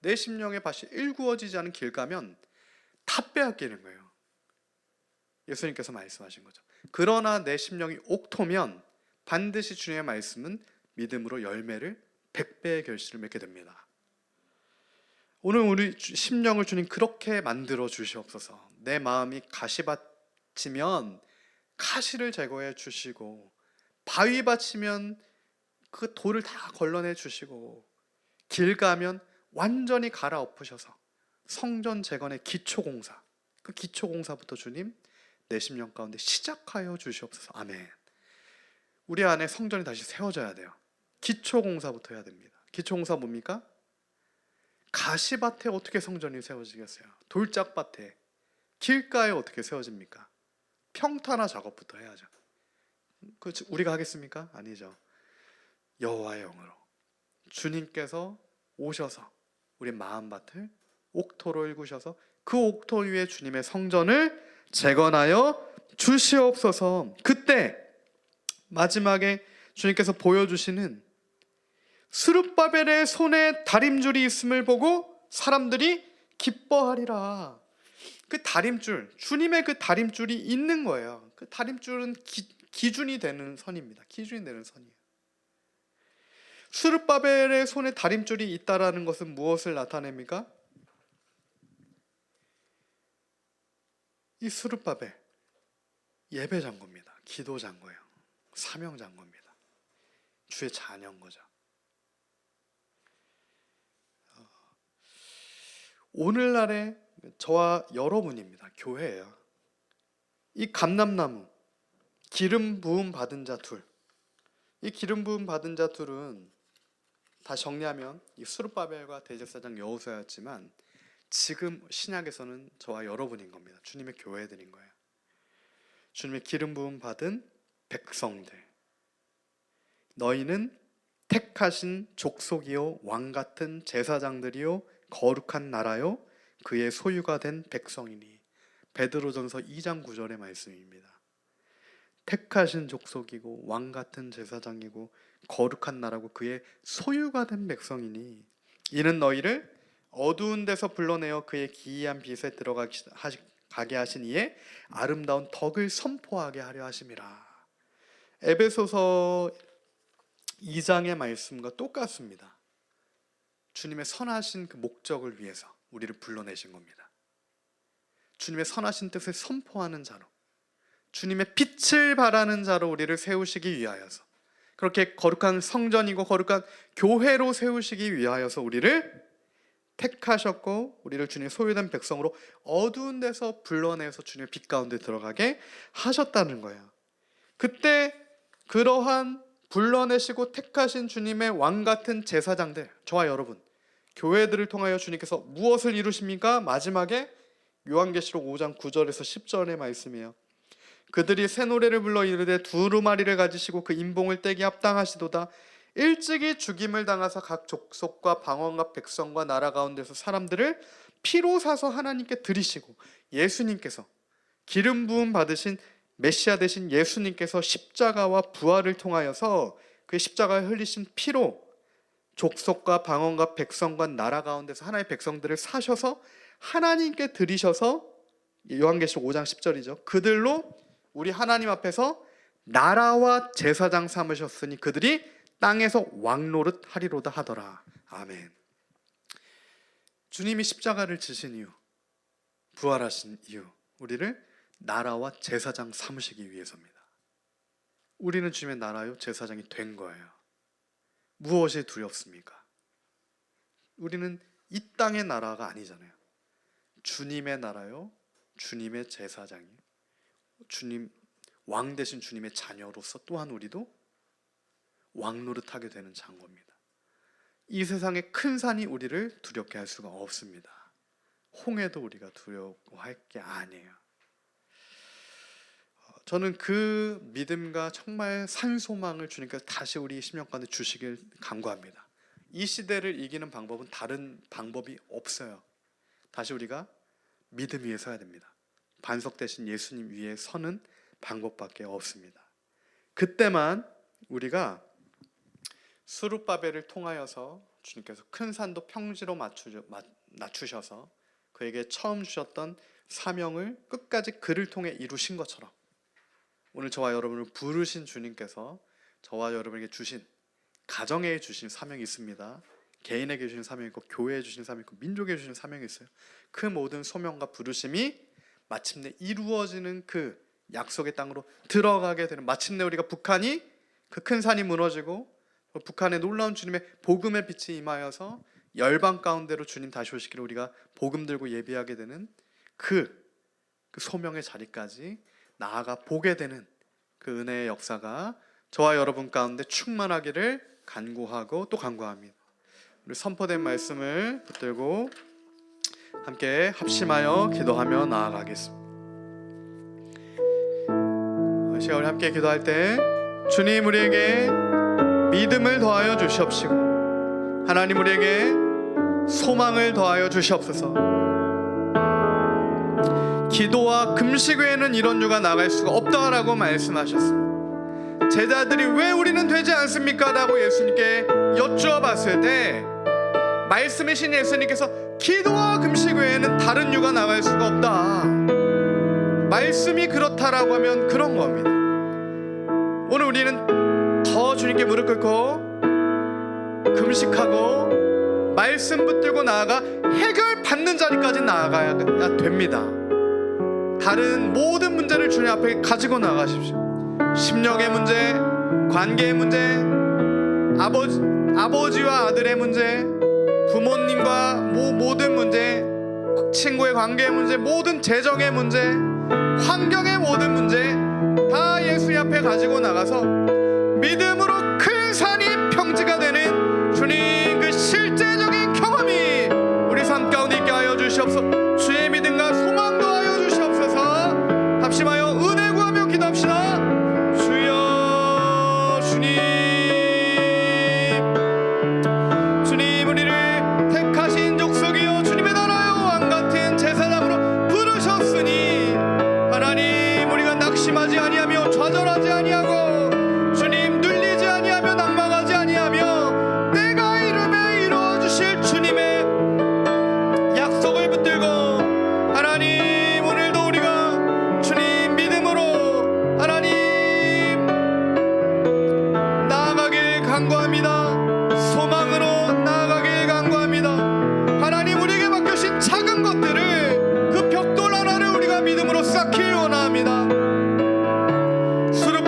내 심령의 밭이 일구어지지 않은 길 가면 다 빼앗기는 거예요. 예수님께서 말씀하신 거죠. 그러나 내 심령이 옥토면 반드시 주님의 말씀은 믿음으로 열매를 100배의 결실을 맺게 됩니다. 오늘 우리 심령을 주님 그렇게 만들어 주시옵소서. 내 마음이 가시밭이면 가시를 제거해 주시고, 바위밭이면 그 돌을 다 걸러내 주시고, 길 가면 완전히 갈아엎으셔서 성전 재건의 기초공사, 그 기초공사부터 주님 내 심령 가운데 시작하여 주시옵소서. 아멘. 우리 안에 성전이 다시 세워져야 돼요. 기초공사부터 해야 됩니다. 기초공사 뭡니까? 가시밭에 어떻게 성전이 세워지겠어요? 돌짝밭에, 길가에 어떻게 세워집니까? 평탄화 작업부터 해야죠. 그 우리가 하겠습니까? 아니죠. 여호와의 영으로 주님께서 오셔서 우리 마음밭을 옥토로 일구셔서 그 옥토 위에 주님의 성전을 재건하여 주시옵소서. 그때 마지막에 주님께서 보여주시는 스룹바벨의 손에 다림줄이 있음을 보고 사람들이 기뻐하리라. 그 다림줄, 주님의 그 다림줄이 있는 거예요. 그 다림줄은 기준이 되는 선입니다. 기준이 되는 선이에요. 스룹바벨의 손에 다림줄이 있다라는 것은 무엇을 나타냅니까? 이 스룹바벨, 예배 장고입니다. 기도 장고예요. 사명 장고입니다. 주의 자녀인 거죠. 오늘날의 저와 여러분입니다. 교회예요. 이 감람나무, 기름 부음 받은 자 둘. 이 기름 부음 받은 자 둘은 다 정리하면 이 스룹바벨과 대제사장 여호수아였지만, 지금 신약에서는 저와 여러분인 겁니다. 주님의 교회들인 거예요. 주님의 기름 부음 받은 백성들. 너희는 택하신 족속이요 왕 같은 제사장들이요 거룩한 나라요 그의 소유가 된 백성이니. 베드로전서 2장 9절의 말씀입니다. 택하신 족속이고 왕 같은 제사장이고 거룩한 나라고 그의 소유가 된 백성이니, 이는 너희를 어두운 데서 불러내어 그의 기이한 빛에 들어가게 하신 이의 아름다운 덕을 선포하게 하려 하심이라. 에베소서 2장의 말씀과 똑같습니다. 주님의 선하신 그 목적을 위해서 우리를 불러내신 겁니다. 주님의 선하신 뜻을 선포하는 자로, 주님의 빛을 발하는 자로 우리를 세우시기 위하여서, 그렇게 거룩한 성전이고 거룩한 교회로 세우시기 위하여서 우리를 택하셨고, 우리를 주님의 소유된 백성으로 어두운 데서 불러내서 주님의 빛 가운데 들어가게 하셨다는 거예요. 그때 그러한 불러내시고 택하신 주님의 왕 같은 제사장들, 저와 여러분, 교회들을 통하여 주님께서 무엇을 이루십니까? 마지막에 요한계시록 5장 9절에서 10절의 말씀이에요. 그들이 새 노래를 불러 이르되 두루마리를 가지시고 그 인봉을 떼기 합당하시도다. 일찍이 죽임을 당하사 각 족속과 방언과 백성과 나라 가운데서 사람들을 피로 사서 하나님께 드리시고, 예수님께서 기름 부음 받으신 메시아 되신 예수님께서 십자가와 부활을 통하여서 그 십자가에 흘리신 피로 족속과 방언과 백성과 나라 가운데서 하나님의 백성들을 사셔서 하나님께 드리셔서, 요한계시록 5장 10절이죠. 그들로 우리 하나님 앞에서 나라와 제사장 삼으셨으니 그들이 땅에서 왕노릇 하리로다 하더라. 아멘. 주님이 십자가를 지신 이유, 부활하신 이유, 우리를 나라와 제사장 삼으시기 위해서입니다. 우리는 주님의 나라요 제사장이 된 거예요. 무엇이 두렵습니까? 우리는 이 땅의 나라가 아니잖아요. 주님의 나라요, 주님의 제사장이, 주님 왕 되신 주님의 자녀로서 또한 우리도 왕노릇하게 되는 장고입니다. 이 세상의 큰 산이 우리를 두렵게 할 수가 없습니다. 홍해도 우리가 두려워할 게 아니에요. 저는 그 믿음과 정말 산소망을 주님께서 다시 우리 심령가운데 주시길 간구합니다. 이 시대를 이기는 방법은 다른 방법이 없어요. 다시 우리가 믿음 위에 서야 됩니다. 반석 대신 예수님 위에 서는 방법밖에 없습니다. 그때만 우리가 스룹바벨을 통하여서 주님께서 큰 산도 평지로 낮추셔서 그에게 처음 주셨던 사명을 끝까지 그를 통해 이루신 것처럼 오늘 저와 여러분을 부르신 주님께서 저와 여러분에게 주신, 가정에 주신 사명이 있습니다. 개인에게 주신 사명이 있고 교회에 주신 사명이 있고 민족에 주신 사명이 있어요. 그 모든 소명과 부르심이 마침내 이루어지는 그 약속의 땅으로 들어가게 되는, 마침내 우리가 북한이, 그 큰 산이 무너지고 북한에 놀라운 주님의 복음의 빛이 임하여서 열방 가운데로 주님 다시 오시기를 우리가 복음 들고 예비하게 되는 그 소명의 자리까지 나아가 보게 되는 그 은혜의 역사가 저와 여러분 가운데 충만하기를 간구하고 또 간구합니다. 우리 선포된 말씀을 붙들고 함께 합심하여 기도하며 나아가겠습니다. 이 시간 우리 함께 기도할 때 주님 우리에게 믿음을 더하여 주시옵시고 하나님 우리에게 소망을 더하여 주시옵소서. 기도와 금식 외에는 이런 유가 나갈 수가 없다라고 말씀하셨습니다. 제자들이 왜 우리는 되지 않습니까? 라고 예수님께 여쭈어봤을 때 말씀이신 예수님께서 기도와 금식 외에는 다른 유가 나갈 수가 없다. 말씀이 그렇다라고 하면 그런 겁니다. 오늘 우리는 더 주님께 무릎 꿇고 금식하고 말씀 붙들고 나아가 해결받는 자리까지 나아가야 됩니다. 다른 모든 문제를 주님 앞에 가지고 나가십시오. 심령의 문제, 관계의 문제, 아버지와 아들의 문제, 부모님과 모든 문제, 친구의 관계의 문제, 모든 재정의 문제, 환경의 모든 문제 다 예수 앞에 가지고 나가서 믿음으로 큰 산이 평지가 되는 주님 그 실제적인 경험이 우리 삶 가운데 있게 하여 주시옵소서. 주의 믿음과 소망 더하여 주시옵소서. 합심하여 은혜 구하며 기도합시다. 주여, 주님 우리를 택하신 족속이요 주님의 나라요 왕같은 제사장으로 부르셨으니 하나님 우리가 낙심하지 아니하며 좌절하지 아니하고 주님 눌리지 아니하며 낙망하지 아니하며 내가 이름에 이루어 주실 주님의 약속을 붙들고 하나님 오늘도 우리가 주님 믿음으로 하나님 나아가길 간구합니다. 소망으로 나아가길 간구합니다. 하나님 우리에게 맡겨신 작은 것들을 그 벽돌 하나를 우리가 믿음으로 쌓길 원합니다. 수르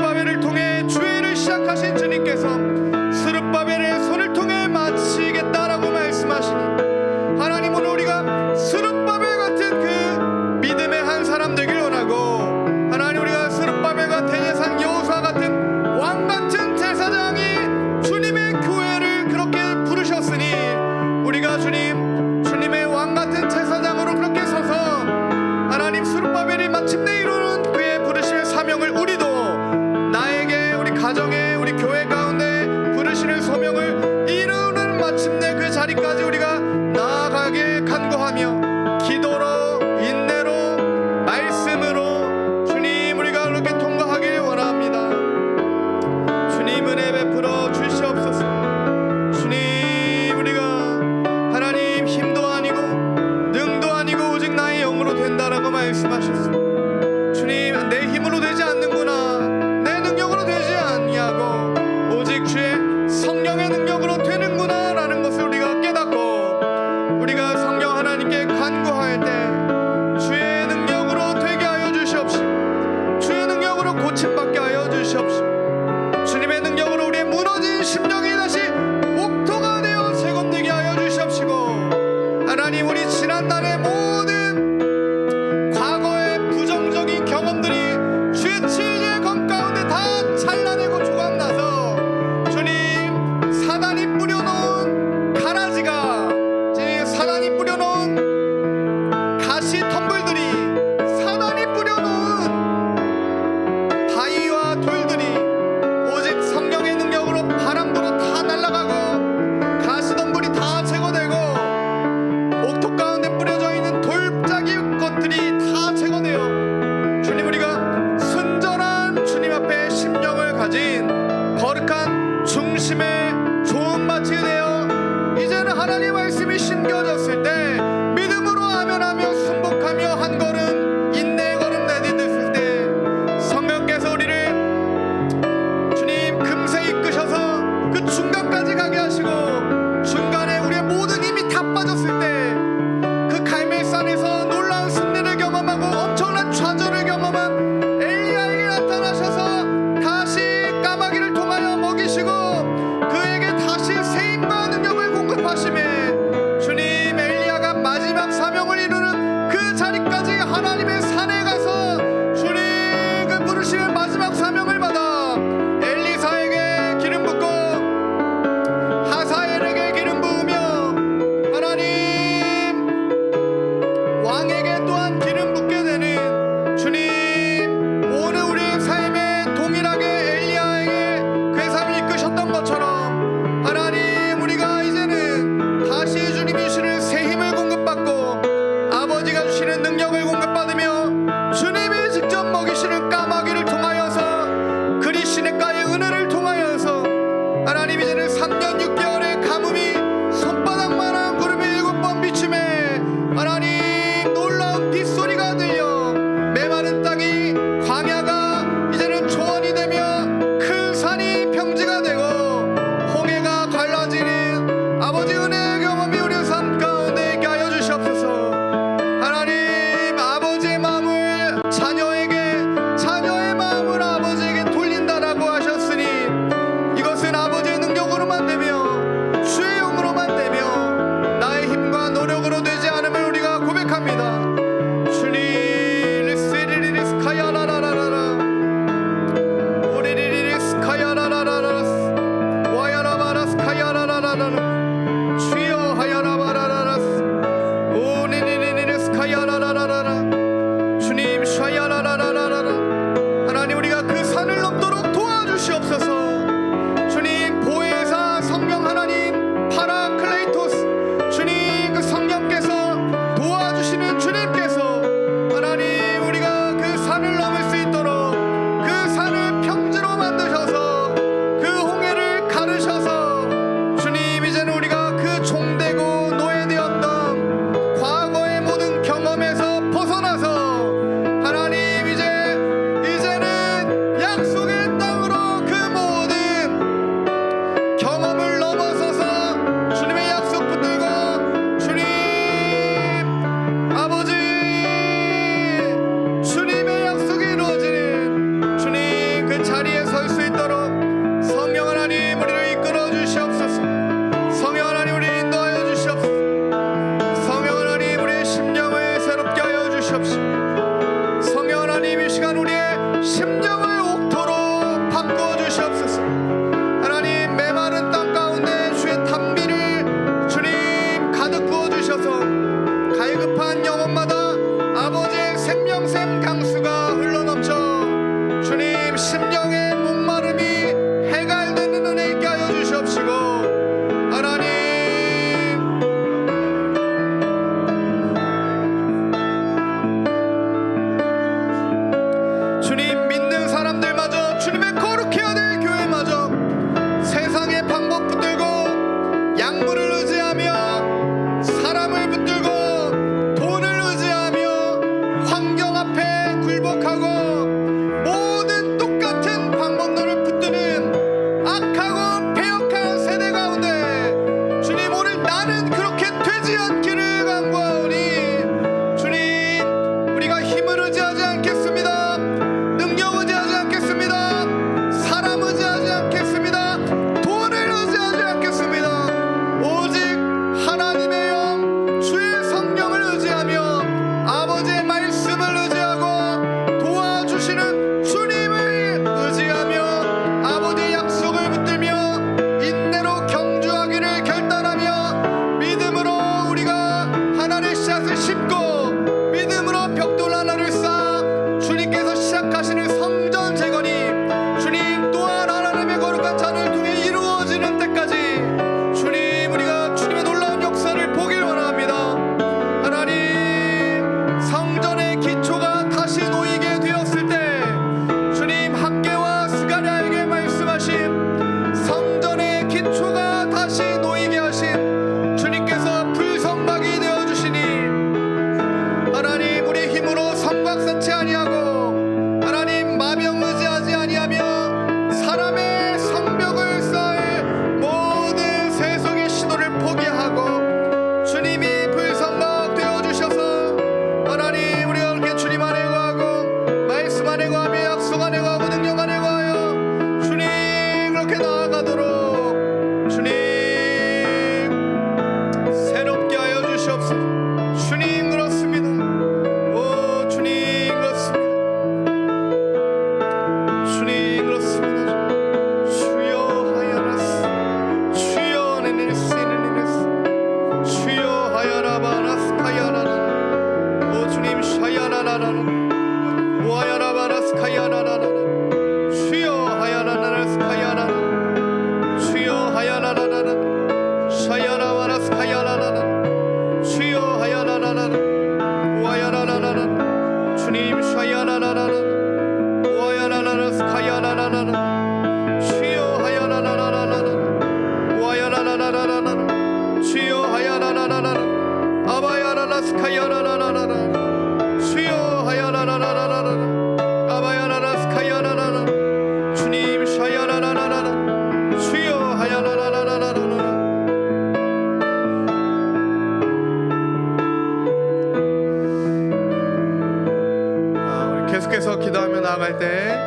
때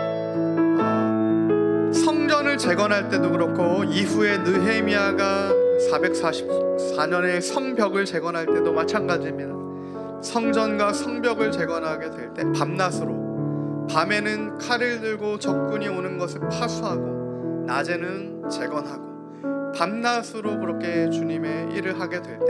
성전을 재건할 때도 그렇고, 이후에 느헤미야가 444년에 성벽을 재건할 때도 마찬가지입니다. 성전과 성벽을 재건하게 될 때 밤낮으로, 밤에는 칼을 들고 적군이 오는 것을 파수하고 낮에는 재건하고 밤낮으로 그렇게 주님의 일을 하게 될 때,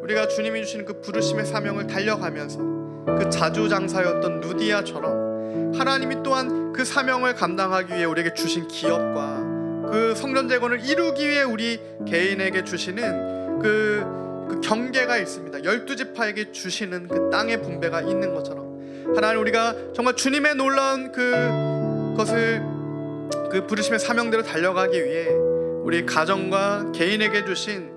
우리가 주님이 주시는 그 부르심의 사명을 달려가면서 그 자주장사였던 루디아처럼 하나님이 또한 그 사명을 감당하기 위해 우리에게 주신 기업과 그 성전 재건을 이루기 위해 우리 개인에게 주시는 그 경계가 있습니다. 12지파에게 주시는 그 땅의 분배가 있는 것처럼, 하나님, 우리가 정말 주님의 놀라운 그것을, 그 부르심의 사명대로 달려가기 위해 우리 가정과 개인에게 주신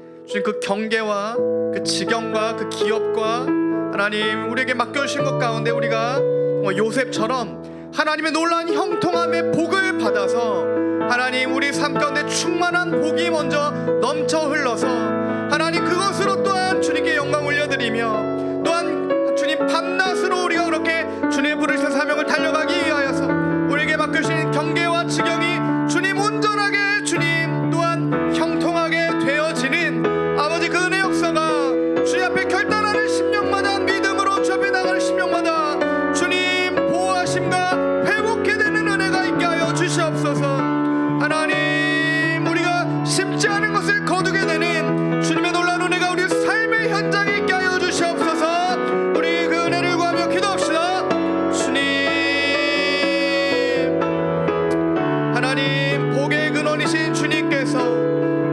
그 경계와 그 지경과 그 기업과 하나님 우리에게 맡겨주신 것 가운데, 우리가 정말 요셉처럼 하나님의 놀라운 형통함의 복을 받아서 하나님 우리 삶 가운데 충만한 복이 먼저 넘쳐 흘러서 하나님 그것으로 또한 주님께 영광 올려드리며, 또한 주님 밤낮으로 우리가 그렇게 주님의 부르신 사명을 달려가기 위하여서 우리에게 맡겨주신 경계와 지경이 주님 온전하게, 주님 또한 형통하게 되어지는 아버지 그 은혜 역사가 주님 앞에 결단하는 심령마다, 믿음으로 주 앞에 나가는 심령마다 주님 보호하심과 회복해 되는 은혜가 있게 하여 주시옵소서. 하나님, 우리가 심지 않은 것을 거두게 되는 주님의 놀라운 은혜가 우리 삶의 현장에 있게 하여 주시옵소서. 우리 그 은혜를 구하며 기도합시다. 주님, 하나님 복의 근원이신 주님께서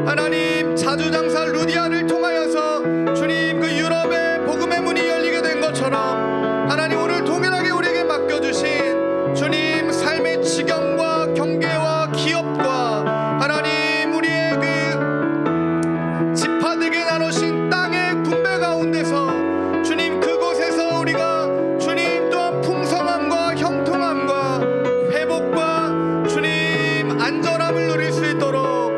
하나님 자주장사 루디아를 통하여서 주님 그 유럽의 복음의 문이 열리게 된 것처럼, 하나님 오늘 동일하게 우리에게 맡겨주신 주님 삶의 지경과 경계와 기업과 하나님 우리의 그 지파들에게 나누신 땅의 분배 가운데서 주님 그곳에서 우리가 주님 또한 풍성함과 형통함과 회복과 주님 안전함을 누릴 수 있도록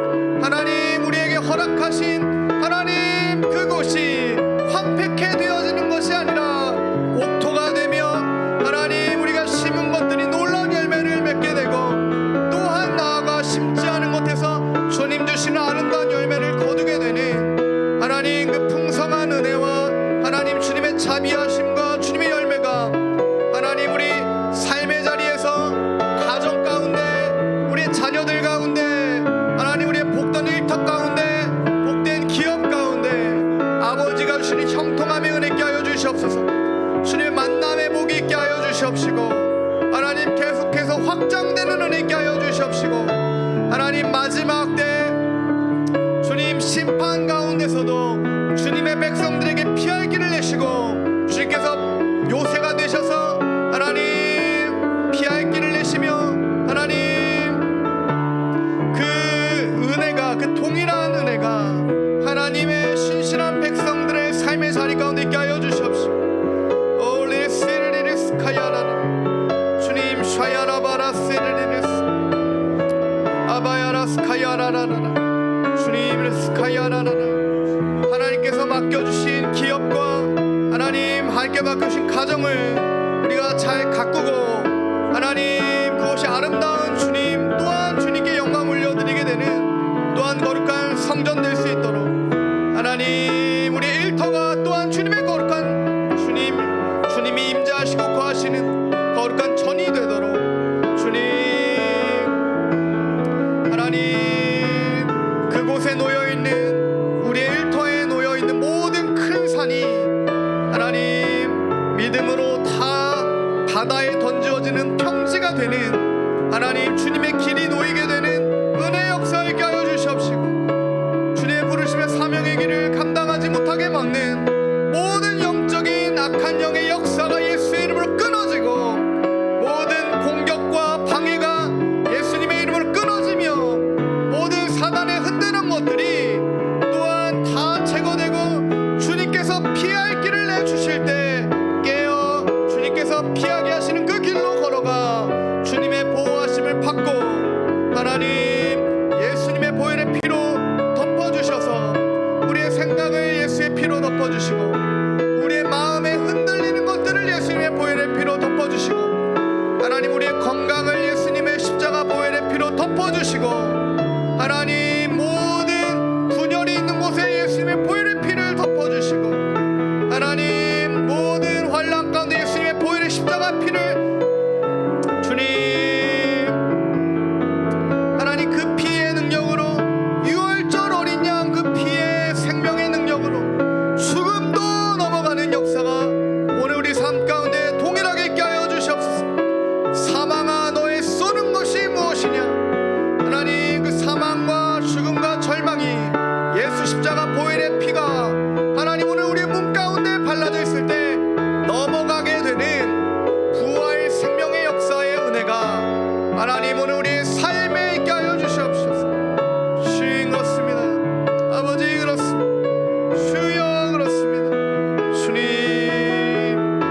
하나님 우리에게 허락하신 하나님 그곳이 황폐케 되어지는 것이 아니라 옥토가 되며 하나님 우리가 심은 것들이 놀라운 열매를 맺게 되고, 또한 나아가 심지 않은 곳에서 주님 주시는 아름다운 열매를 거두게 되는 하나님 그 풍성한 은혜와 하나님 주님의 자비하심과 주님의 열매가 하나님 우리 삶의 자리에서, 가정 가운데, 우리의 자녀들 가운데, 하나님 우리의 복된 일터 가운데, 복된 기업 가운데 아버지가 주시는 형통함의 은혜 있게 하여 주시옵소서. 주님의 만남의 복이 있게 하여 주시옵시고, 하나님 계속해서 확장되는 은혜 있게 하여 주시옵시고, 하나님 마지막 때 주님 심판 가운데서도 주님의 백성들에게 피할 길을 내시고, 주님께서 요새가 되셔서 하나님 피할 길을 내시며 하나님 그 은혜가, 그 동일한 은혜가 하나님의 신실한 백성들의 삶의 자리 가운데 있게 하여 주시옵시고, 주님 샤야라바라 세르리스 아바야라스카야라라라 주님 스카야라라라, 하나님께서 맡겨주신 기업과 하나님 하나님께 맡겨주신 가정을 우리가 잘 가꾸고 하나님 그것이 아름다운 주님, 또한 주님께 영광 올려드리게 되는 또한 거룩한 성전 될 수 있도록 하나님 우리 일터가 또한 주님의 거룩한 주님이 임재하시고 거하시는 거룩한 전이 되도록 주님, 하나님 그곳에 놓여있는 우리의 일터에 놓여있는 모든 큰 산이 하나님 믿음으로 다 바다에 던져지는 평지가 되는 하나님 주님의 길이 놓이게 되는 은혜의 역사를 있게 하여 주시옵시고, 주님의 부르심의 사명의 길을 감당하지 못하게 막는 모든 영적인 악한 영의 역사가 예수의 이름으로 끊어지고, 모든 공격과 방해가 예수님의 이름으로 끊어지며, 모든 사단의 흔드는 것들이 또한 다 제거되고, 주님께서 피할 길을 내주실 때 깨어 주님께서 피하게 하시는 그 길로 걸어가 주님의 보호하심을 받고 하나님 예수님의 주시고 하나님 모든 분열이 있는 곳에 예수님의 보혈의 피를 덮어주시고 하나님 모든 환난 가운데 예수님의 보혈의 십자가 피를 주님 하나님 그 피의 능력으로 유월절 어린 양 그 피의 생명의 능력으로 죽음도 넘어가는 역사가 오늘 우리 삶 가운데 동일하게 있게 하여 주시옵소서. 사망아 너의 쏘는 것이 무엇이냐. 하나님 그 사망과 죽음과 절망이 예수 십자가 보혈의 피가 하나님 오늘 우리의 몸 가운데 발라져 있을 때 넘어가게 되는 부활 생명의 역사의 은혜가 하나님 오늘 우리의 삶에 있게 하여 주시옵소서. 주님 그렇습니다. 아버지 그렇습니다. 주여 그렇습니다. 주님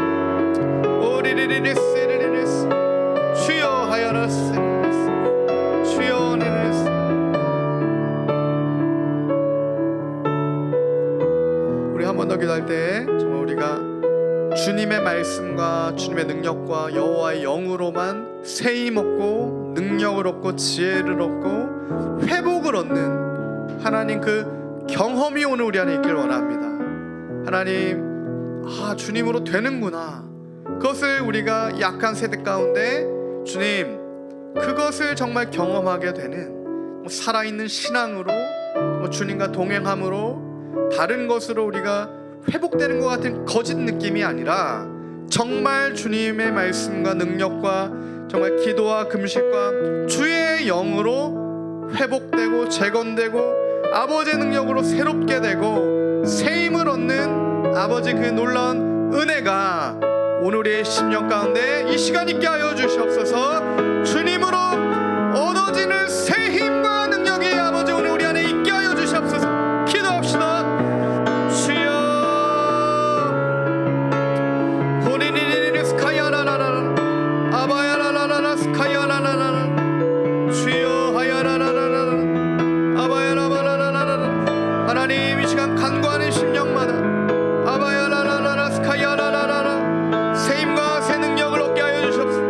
오리리리리스리리리스 주여 하여라스리리스 주여 니리스. 우리 한 번 더 기도할 때 정말 우리가 주님의 말씀과 주님의 능력과 여호와의 영으로만 세임 얻고 능력을 얻고 지혜를 얻고 회복을 얻는 하나님 그 경험이 오늘 우리 안에 있길 원합니다. 하나님 주님으로 되는구나. 그것을 우리가 약한 세대 가운데 주님 그것을 정말 경험하게 되는 살아있는 신앙으로 주님과 동행함으로 다른 것으로 우리가 회복되는 것 같은 거짓 느낌이 아니라 정말 주님의 말씀과 능력과 정말 기도와 금식과 주의 영으로 회복되고 재건되고 아버지의 능력으로 새롭게 되고 세임을 얻는 아버지 그 놀라운 은혜가 오늘 우리의 심령 가운데 이 시간 있게 하여 주시옵소서. 주님으로 얻어지는 새 힘과 능력이 아버지 오늘 우리 안에 있게 하여 주시옵소서. 기도합시다. 주여 호리리리리 스카야라라라 아바야라라라 스카야라라라 주여 하야라라라라 아바야라바라라라 하나님 이 시간 간구하는 심령마다 아바야라라라라 스카야라라라라 세임과 새 능력을 얻게 하여 주시옵소서.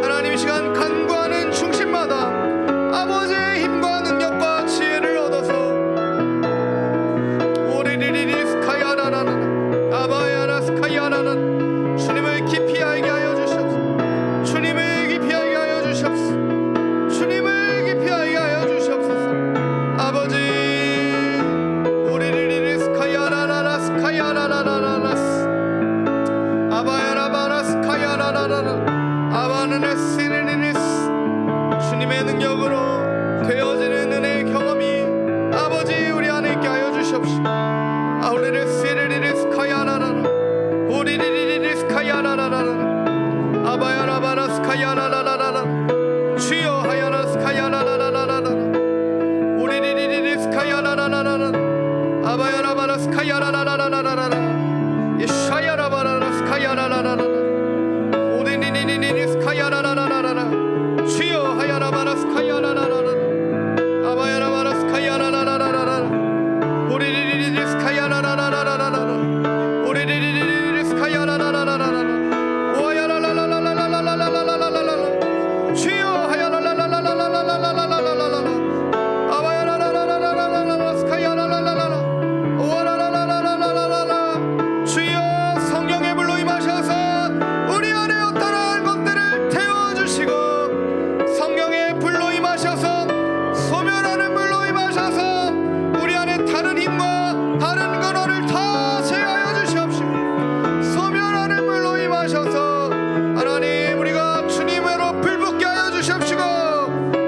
하나님 이 시간 간구하는 중심마다 아버지의 힘과 능력과 지혜를 얻어서 오리리리리 스카야라라라 아바야라 스카야라라 주님을 깊이 알게 하여 주시옵소서. 주님을 깊이 알게 하여 주시옵소서. 주님을 깊이 알게 하여 주시옵소서. 아버지 오리리리리 스카야라라라 스카야라라라라스 아바야라바라 스카야라라라라 아바느네스리니스 주님의 능력으로 되어지는 은혜의 경험이 아버지 우리 안에 있게 하여 주시옵시고 아우리레스리리리 스카야라라라 오리리리리 스카야라라라라 아바야라바라 스카야라라라라 주여 하야라 스카야라라라라라 오리리리리 스카야라라라라 아바야라바라 스카야라라라라라 예샤야라바라 스카야라라라라 오리리리리 스카야라라라라 주여 하야라바라 스카야라라라라 아바야라바라 스카야라라라라라 오리리리리 스카야라라라라라 오리리리리 스카야라라라라라 오야라라라라라라라라라라라 주여 하야라라라라라라라라라라 아바야라라라라라라라 스카야라라라라 오라라라라라라라라 주여 성령의 불로 임하셔서 우리 안에 어떠한 것들을 태워주시고 성령의 불로 임하셔서 소멸하는 불로 임하셔서 우리 안에 다른 힘과 다른 근원을 다 제하여 주시옵시고 소멸하는 불로 임하셔서 하나님 우리가 주님으로 불붙게 하여 주시옵시고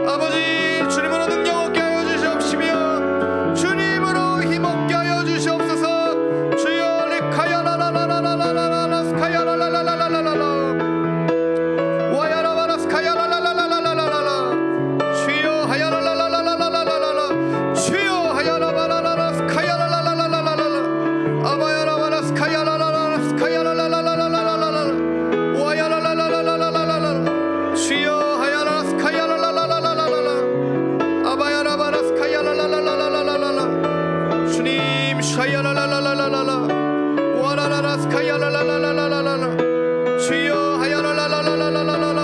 아버지 주님으로 능력 얻게 하여 주시옵시며 주님으로 힘 얻게 하여 주시옵소서. 주여 리카야라라라라라라라 스카야라라라라라라 와야라바라 스카야라라라라라라라 주여 하야라라라라라라라라 주여 하야라바라라라 스카야라라라라라라라 아바야라바라 스카야라라라 스카야라라라라라라라 와야라라라라라라라 주여 하야라 스카야라라라라라라라 아바야라바라 스카야라라라라라라라 주님 샤야라라라라라라 와라라라 스카야라라라라라라 주여 하야라라라라라라라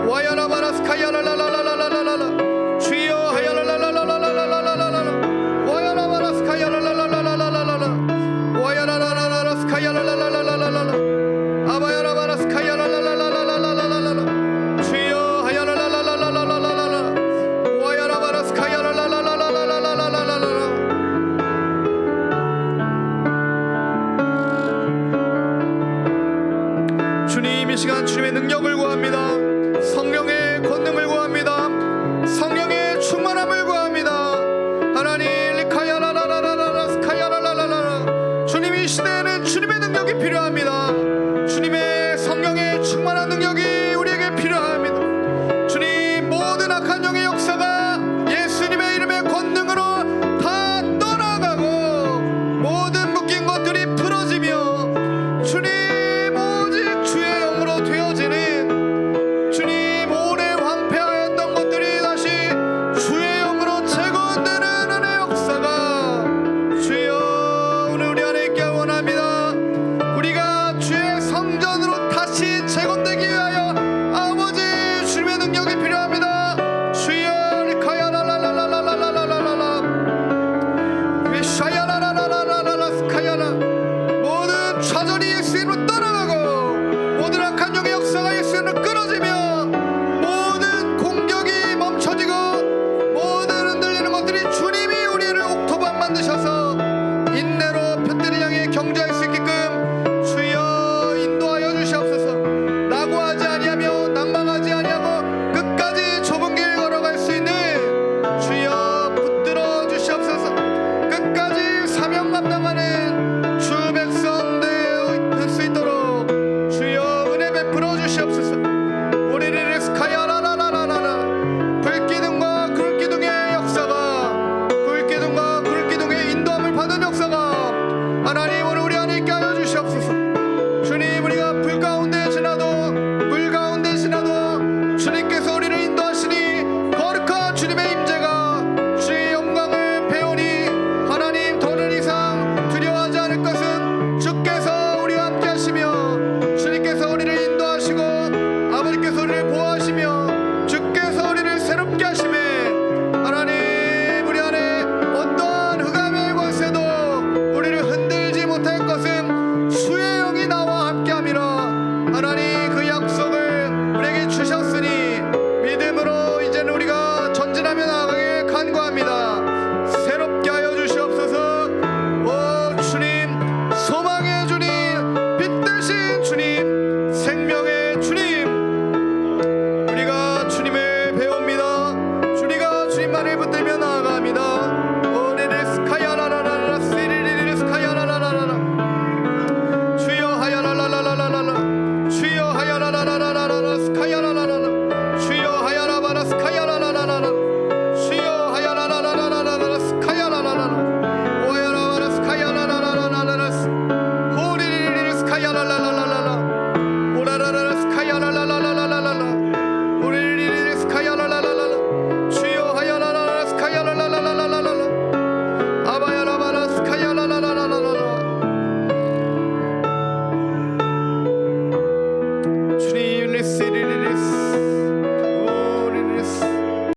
와야라바라 스카야라라라라라라